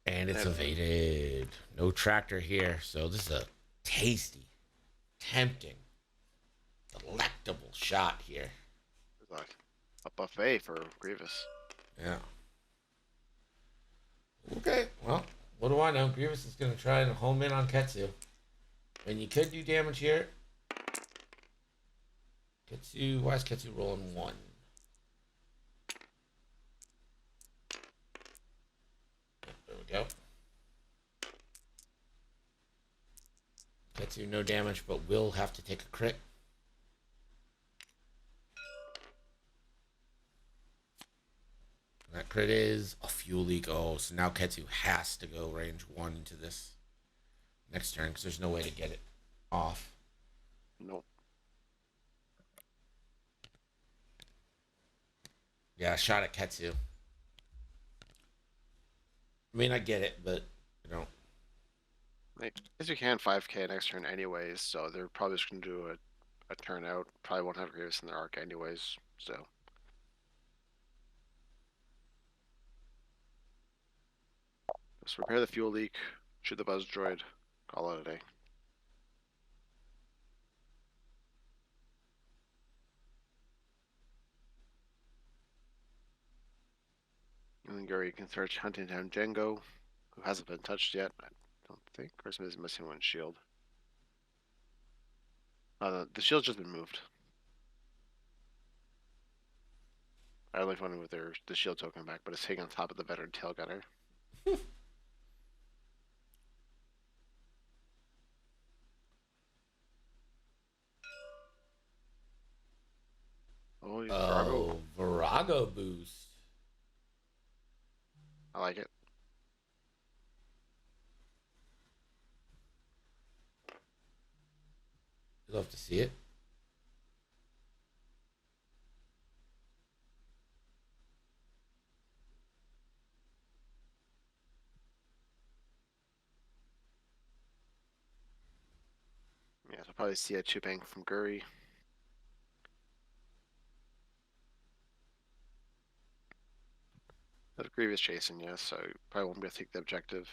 And it's evaded. No tractor here. So this is a tasty, tempting, delectable shot here. It's like a buffet for Grievous. Yeah. Okay, well, what do I know? Grievous is going to try and home in on Ketsu. And you could do damage here. Ketsu, why is Ketsu rolling 1? There we go. Ketsu, no damage, but will have to take a crit. That crit is a fuel leak. Oh, so now Ketsu has to go range 1 into this next turn because there's no way to get it off. Nope. Yeah, shot at Ketsu. I mean, I get it, but you know. I guess you can 5k next turn anyways, so they're probably just going to do a turn out. Probably won't have Grievous in their arc anyways, so. Just repair the fuel leak, shoot the buzz droid, call it a day. And then Guri can start hunting down Django, who hasn't been touched yet, I don't think. Or is missing 1 shield. The shield's just been moved. I only wondering with the shield token back, but it's hanging on top of the veteran tail gunner. Oh, Virago. Oh, Virago boost. I like it. You'd love to see it. Yeah, so probably see a 2-bang from Guri. That's Grievous chasing, yes, so probably won't be able to take the objective.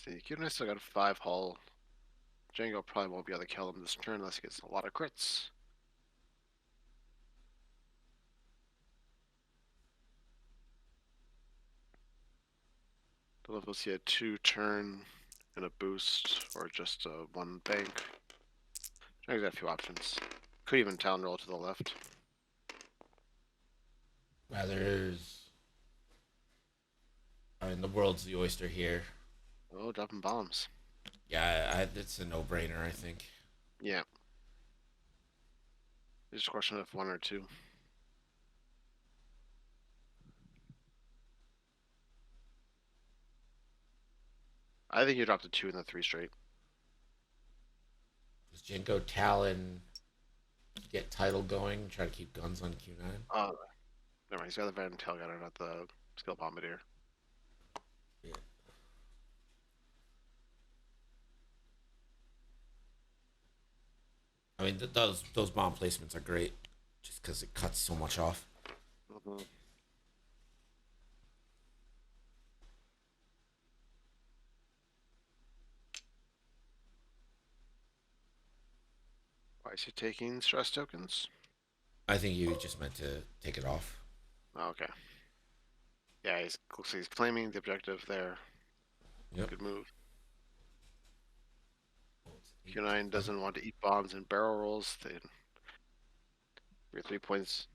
See, Q9 still got 5 hull. Django probably won't be able to kill him this turn unless he gets a lot of crits. Don't know if we'll see a 2-turn and a boost or just a 1 bank. Django's got a few options. Could even town roll to the left. There's. I mean, the world's the oyster here. Oh, dropping bombs. Yeah, it's a no-brainer, I think. Yeah. It's just a question of 1 or 2. I think you dropped a 2 and the 3 straight. Does Jinko Talon get title going? Try to keep guns on Q9? Oh, never mind. He's got the Van Tail Gunner, not the Skill Bombardier. Yeah. I mean, those bomb placements are great, just because it cuts so much off. Mm-hmm. Why is he taking stress tokens? I think you just meant to take it off. Oh, okay. Yeah, looks like he's claiming the objective there. Yep. Good move. Q9 doesn't want to eat bombs and barrel rolls. Your 3 points.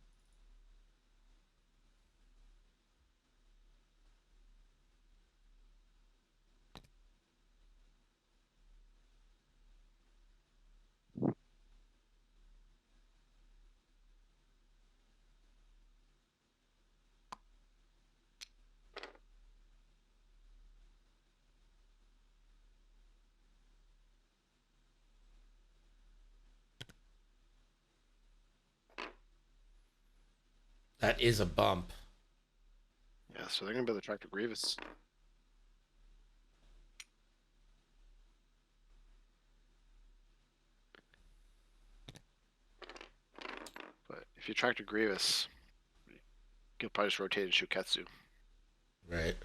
That is a bump. Yeah, so they're going to be able to track to Grievous. But if you track to Grievous, you'll probably just rotate and shoot Ketsu. Right.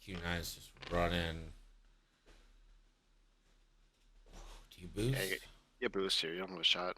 Q9 is just running. Do you boost? Yeah, you get boost here. You don't have a shot.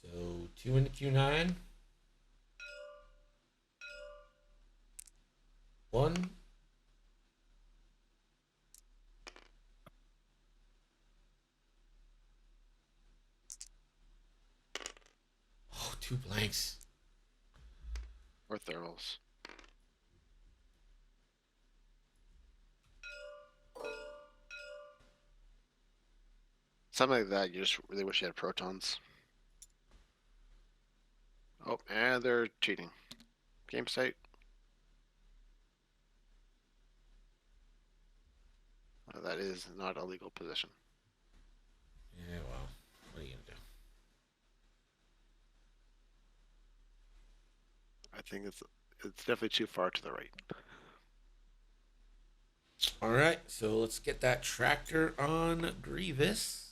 So 2 into Q9. 1. Oh, 2 blanks. Or thermals. Something like that, you just really wish you had protons. Oh, and they're cheating. Game state. That is not a legal position. Yeah, well, what are you gonna do? I think it's definitely too far to the right. All right, so let's get that tractor on Grievous.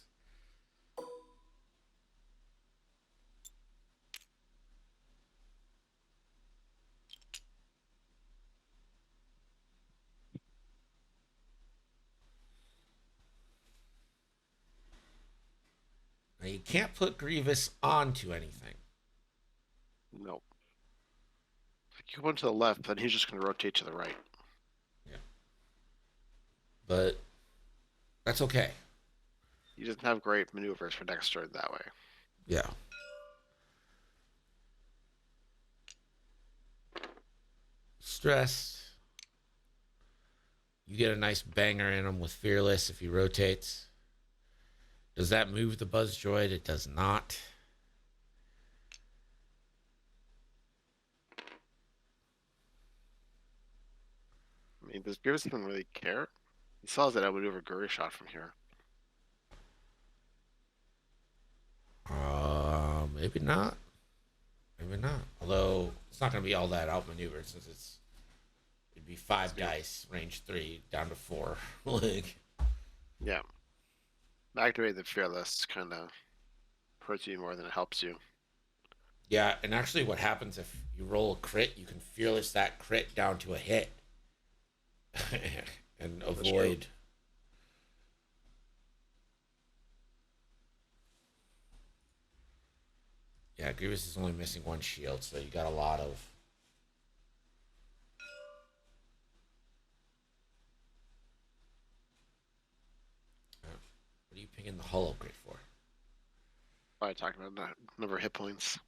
Now you can't put Grievous onto anything. Nope. If you go to the left, then he's just going to rotate to the right. Yeah. But that's okay. He doesn't have great maneuvers for next turn that way. Yeah. Stressed. You get a nice banger in him with Fearless if he rotates. Does that move the Buzz Droid? It does not. mean, does Grievous even really care? He saw that I would over Guri shot from here. Maybe not. Maybe not. Although it's not going to be all that outmaneuvered since it'd be 5 dice, range 3 down to 4. Like, Yeah. Activate the Fearless kind of hurts you more than it helps you. yeah, and actually, what happens if you roll a crit? You can fearless that crit down to a hit, and avoid. Yeah, Grievous is only missing 1 shield, so you got a lot of. What are you picking the hollow crit for? Probably talking about the number of hit points.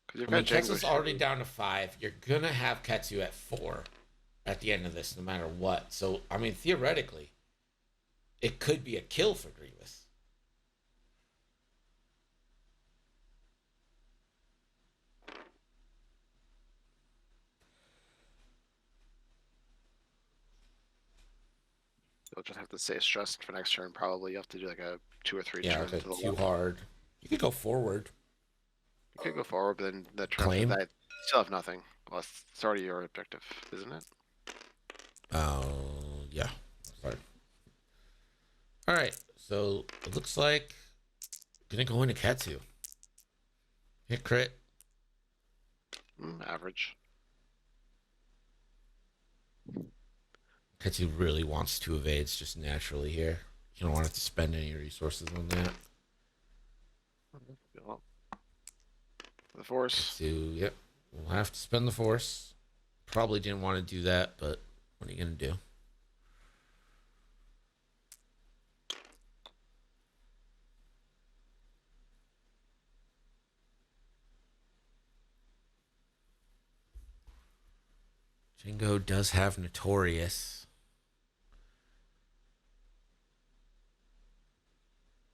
Because I mean, Ketsu's already down to 5. You're gonna have Ketsu at 4 at the end of this, no matter what. So, I mean, theoretically, it could be a kill for Grievous. You'll just have to stay stressed for next turn. Probably you have to do like a 2 or 3 Yeah, turns like to the too left. hard. You could go forward. You could go forward, but then that turn Claim? after that, you still have nothing. Well, it's already your objective, isn't it? Oh, yeah. Sorry. All right, so it looks like gonna go into Ketsu. Hit crit. Average. Ketsu really wants 2 evades just naturally here. You don't want to have to spend any resources on that. Well, the force. Ketsu, yep. We'll have to spend the force. Probably didn't want to do that, but what are you gonna do? Django does have Notorious.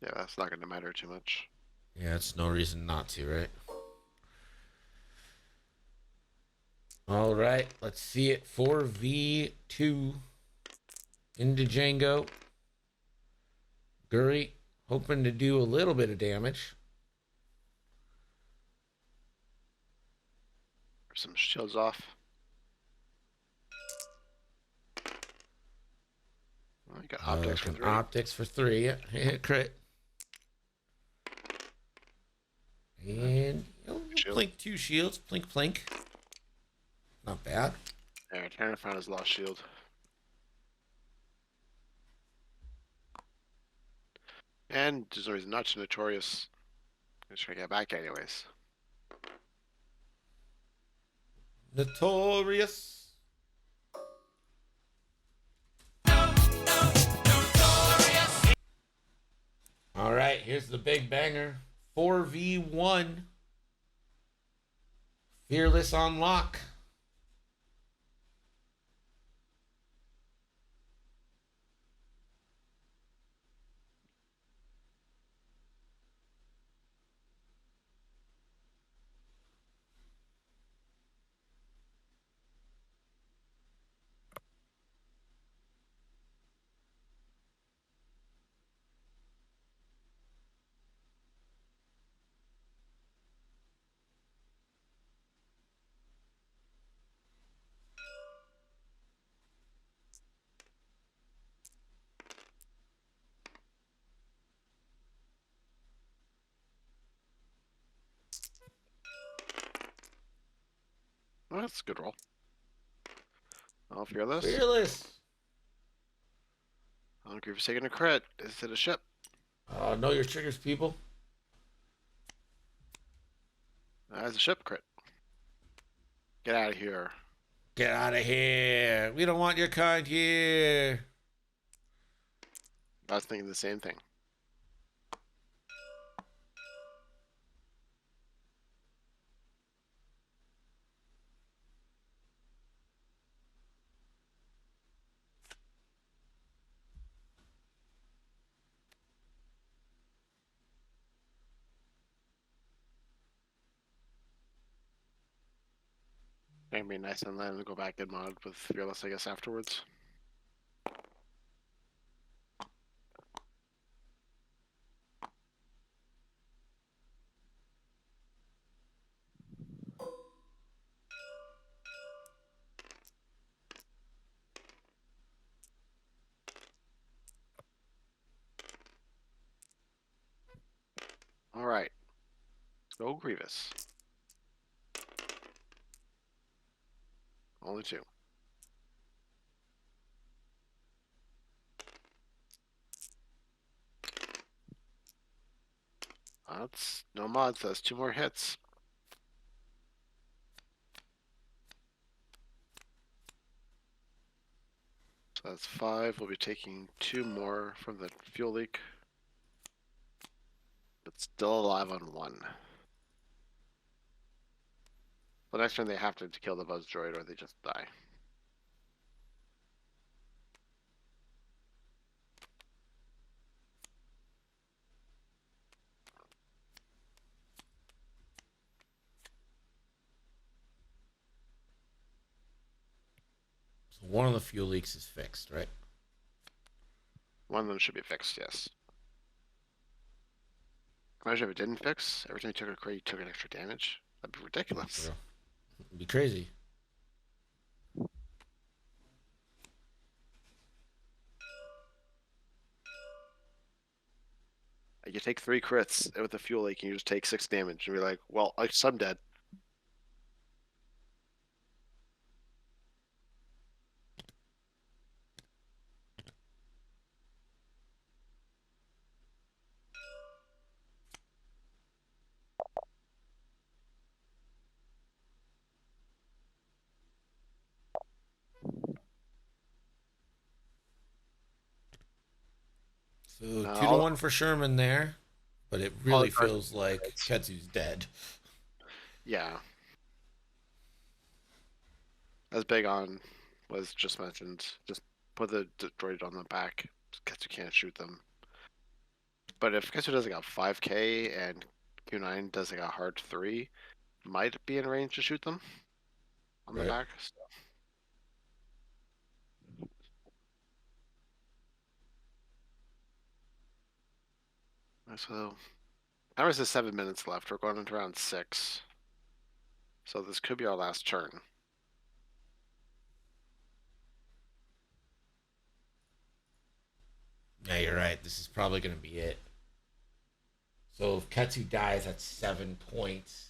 Yeah, that's not going to matter too much. Yeah, it's no reason not to, right? All right, let's see it. 4v2 into Django. Guri hoping to do a little bit of damage. Some shields off. Well, you got optics for 3. Optics for 3. Yeah, hit crit. And plink 2 shields. Plink, plink. Not bad. There, Tanner found his lost shield. And there's no reason not to. Notorious. I'm just going to get back anyways. Notorious. All right, here's the big banger. 4v1. Fearless on lock. Well, that's a good roll. Oh, Fearless. Fearless. I don't care if you're taking a crit. Is it a ship? Know your triggers, people. That's a ship crit. Get out of here. Get out of here. We don't want your kind here. I was thinking the same thing. It'd be nice and then go back and mod with Fearless, I guess, afterwards. All right. Let's go Grievous. Only 2. That's no mods. That's 2 more hits. So that's 5. We'll be taking 2 more from the fuel leak. But still alive on 1. The next turn they have to kill the buzz droid or they just die. So one of the fuel leaks is fixed, right? One of them should be fixed, yes. Imagine if it didn't fix. Every time you took a crit, you took an extra damage. That'd be ridiculous. It'd be crazy. Like you take 3 crits with the fuel leak and you just take 6 damage and be like, well, I'm dead. So 2-1 for Sherman there, but it really cards- feels like Ketsu's dead. Yeah. As Big On was just mentioned, just put the droid on the back. Ketsu can't shoot them. But if Ketsu does like a 5k and Q9 does like a hard 3, might be in range to shoot them on the back. So, now is 7 minutes left. We're going into round 6. So this could be our last turn. Yeah, you're right. This is probably going to be it. So if Ketsu dies, that's 7 points.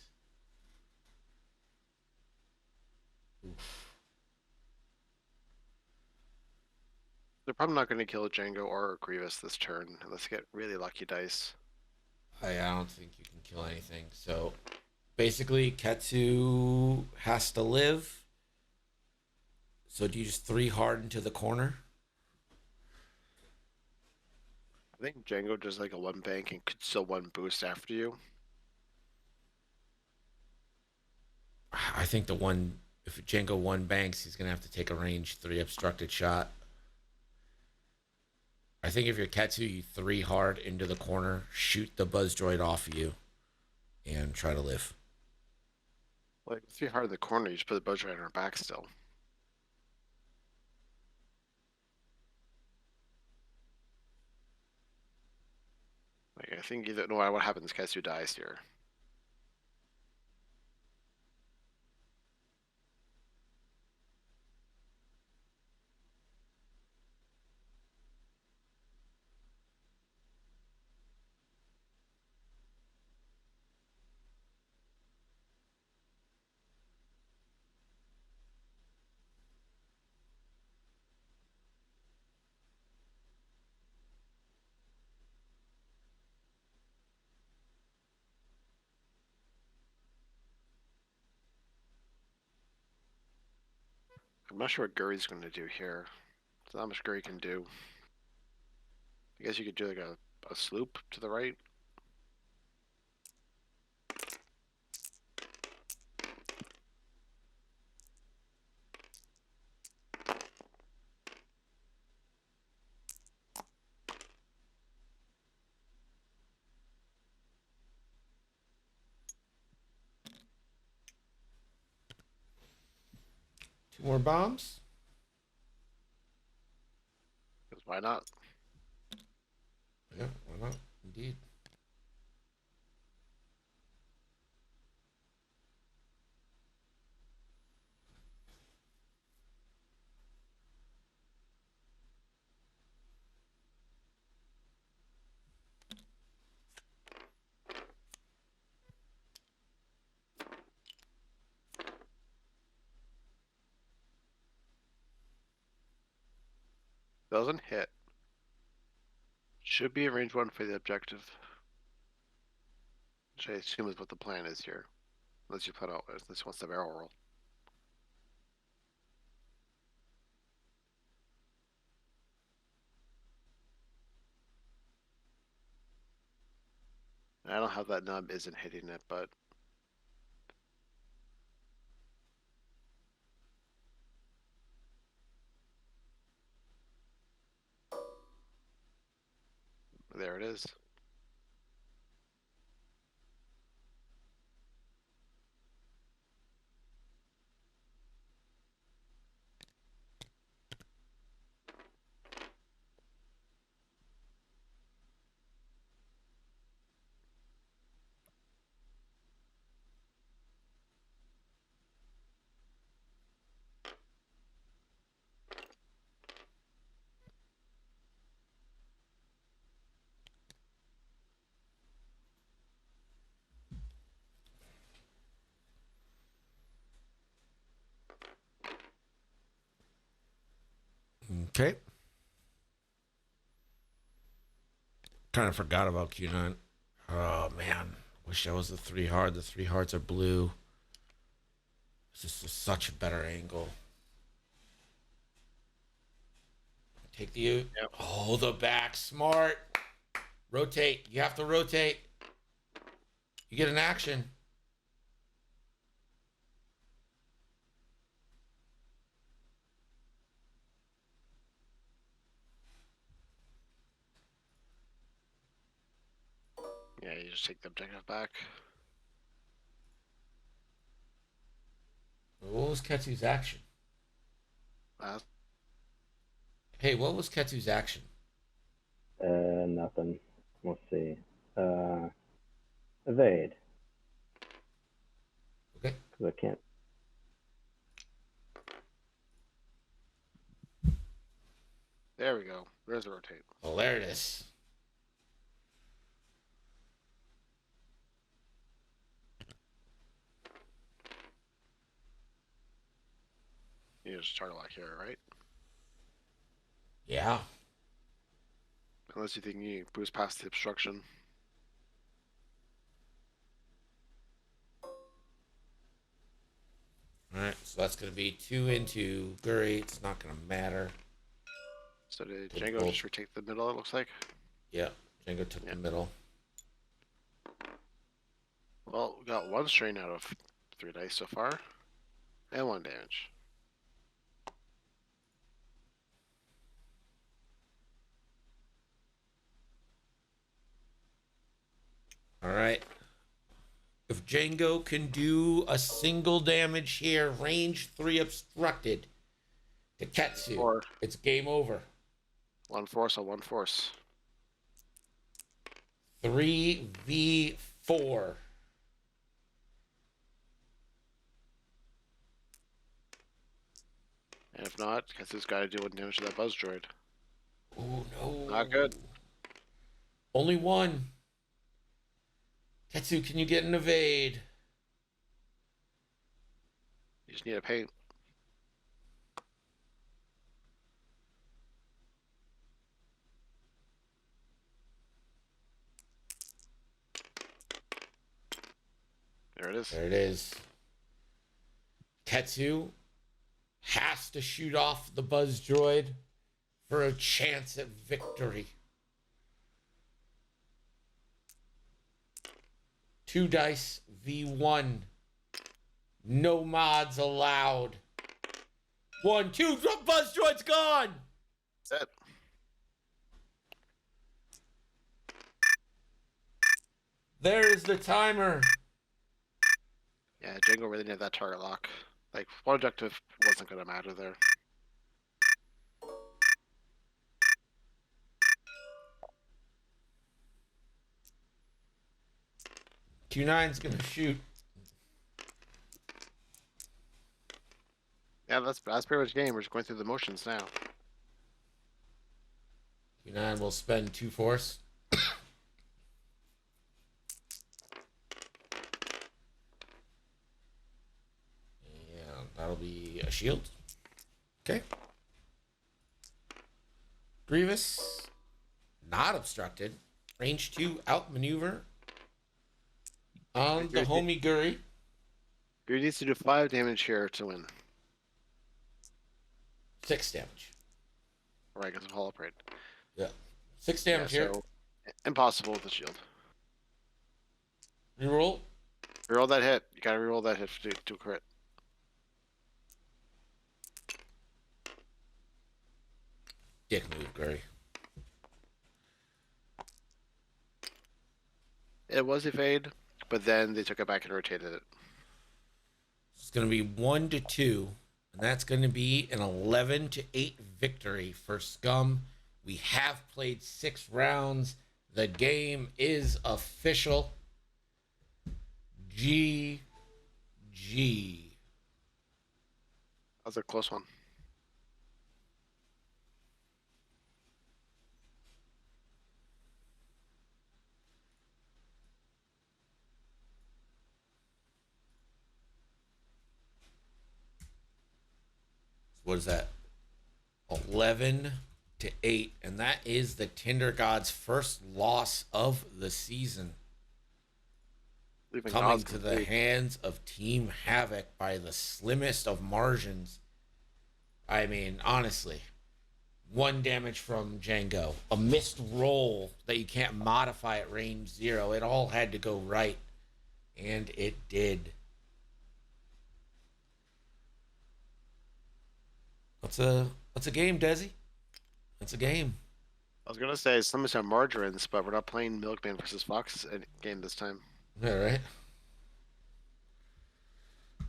Oof. They're probably not going to kill Django or Grievous this turn unless they get really lucky dice. I don't think you can kill anything. So basically, Ketsu has to live. So do you just 3 hard into the corner? I think Django does like a 1 bank and could still 1 boost after you. I think if Django 1 banks, he's going to have to take a range 3 obstructed shot. I think if you're Ketsu, you 3 hard into the corner, shoot the buzz droid off of you, and try to live. Like 3 hard in the corner, you just put the buzz right on her back still. Like I think no matter what happens, Ketsu dies here. I'm not sure what Guri's going to do here. There's not much Guri can do. I guess you could do like a sloop to the right. 2 more bombs. 'Cause why not? Yeah, why not? Indeed. Doesn't hit. Should be a range 1 for the objective. Which I assume is what the plan is here. Unless you put out this wants the barrel roll. I don't know how that nub isn't hitting it, but there it is. Okay. Kind of forgot about Q9. Oh, man. Wish that was the 3 hard. The 3 hards are blue. This is such a better angle. Take the U. Yep. Oh, the back. Smart. Rotate. You have to rotate. You get an action. Yeah, you just take the objective back. What was Ketsu's action? Uh, Hey, what was Ketsu's action? Nothing. Let's see. Evade. Okay. Because I can't. there we go. There's the rotate. Oh, there it is. You just start like here, right? Yeah. Unless you think you boost past the obstruction. All right. So that's going to be 2 into Guri. It's not going to matter. So did Take Django both. just retake the middle, it looks like? Yeah. Django took the middle. Well, we got 1 strain out of 3 dice so far. And 1 damage. All right. If Django can do a single damage here, range 3 obstructed to Ketsu, Or it's game over. 1 force on 1 force. 3v4. And if not, Ketsu's got to do 1 damage to that buzz droid. Oh, no. Not good. Only 1. Ketsu, can you get an evade? You just need a paint. There it is. There it is. Ketsu has to shoot off the buzz droid for a chance at victory. 2 dice v1. No mods allowed. 1, 2. Buzz droid's gone. That's it. There is the timer. Yeah, Django really needed that target lock. Like, one objective wasn't going to matter there. Q9's gonna shoot. Yeah, that's pretty much the game. We're just going through the motions now. Q9 will spend 2 force. And that'll be a shield. Okay. Grievous, not obstructed. Range 2 outmaneuver on the homie Guri. You needs to do 5 damage here to win. 6 damage. Right, because of Hall Upgrade. Yeah. 6 damage here. So, impossible with the shield. Reroll. Reroll that hit. You gotta reroll that hit to crit. Dick move, Guri. It was evade, but then they took it back and rotated it. It's going to be 1-2, and that's going to be an 11-8 victory for Scum. We have played 6 rounds. The game is official. GG. That was a close one. What is that? 11-8, and that is the Tinder God's first loss of the season. Leaving Coming odds to the complete. hands of Team Havoc by the slimmest of margins. I mean, honestly, 1 damage from Django, a missed roll that you can't modify at range 0. It all had to go right, and it did. What's a game, Desi? It's a game. I was gonna say some of some margarines, but we're not playing Milkman versus Fox game this time. All right.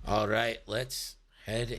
All right, let's head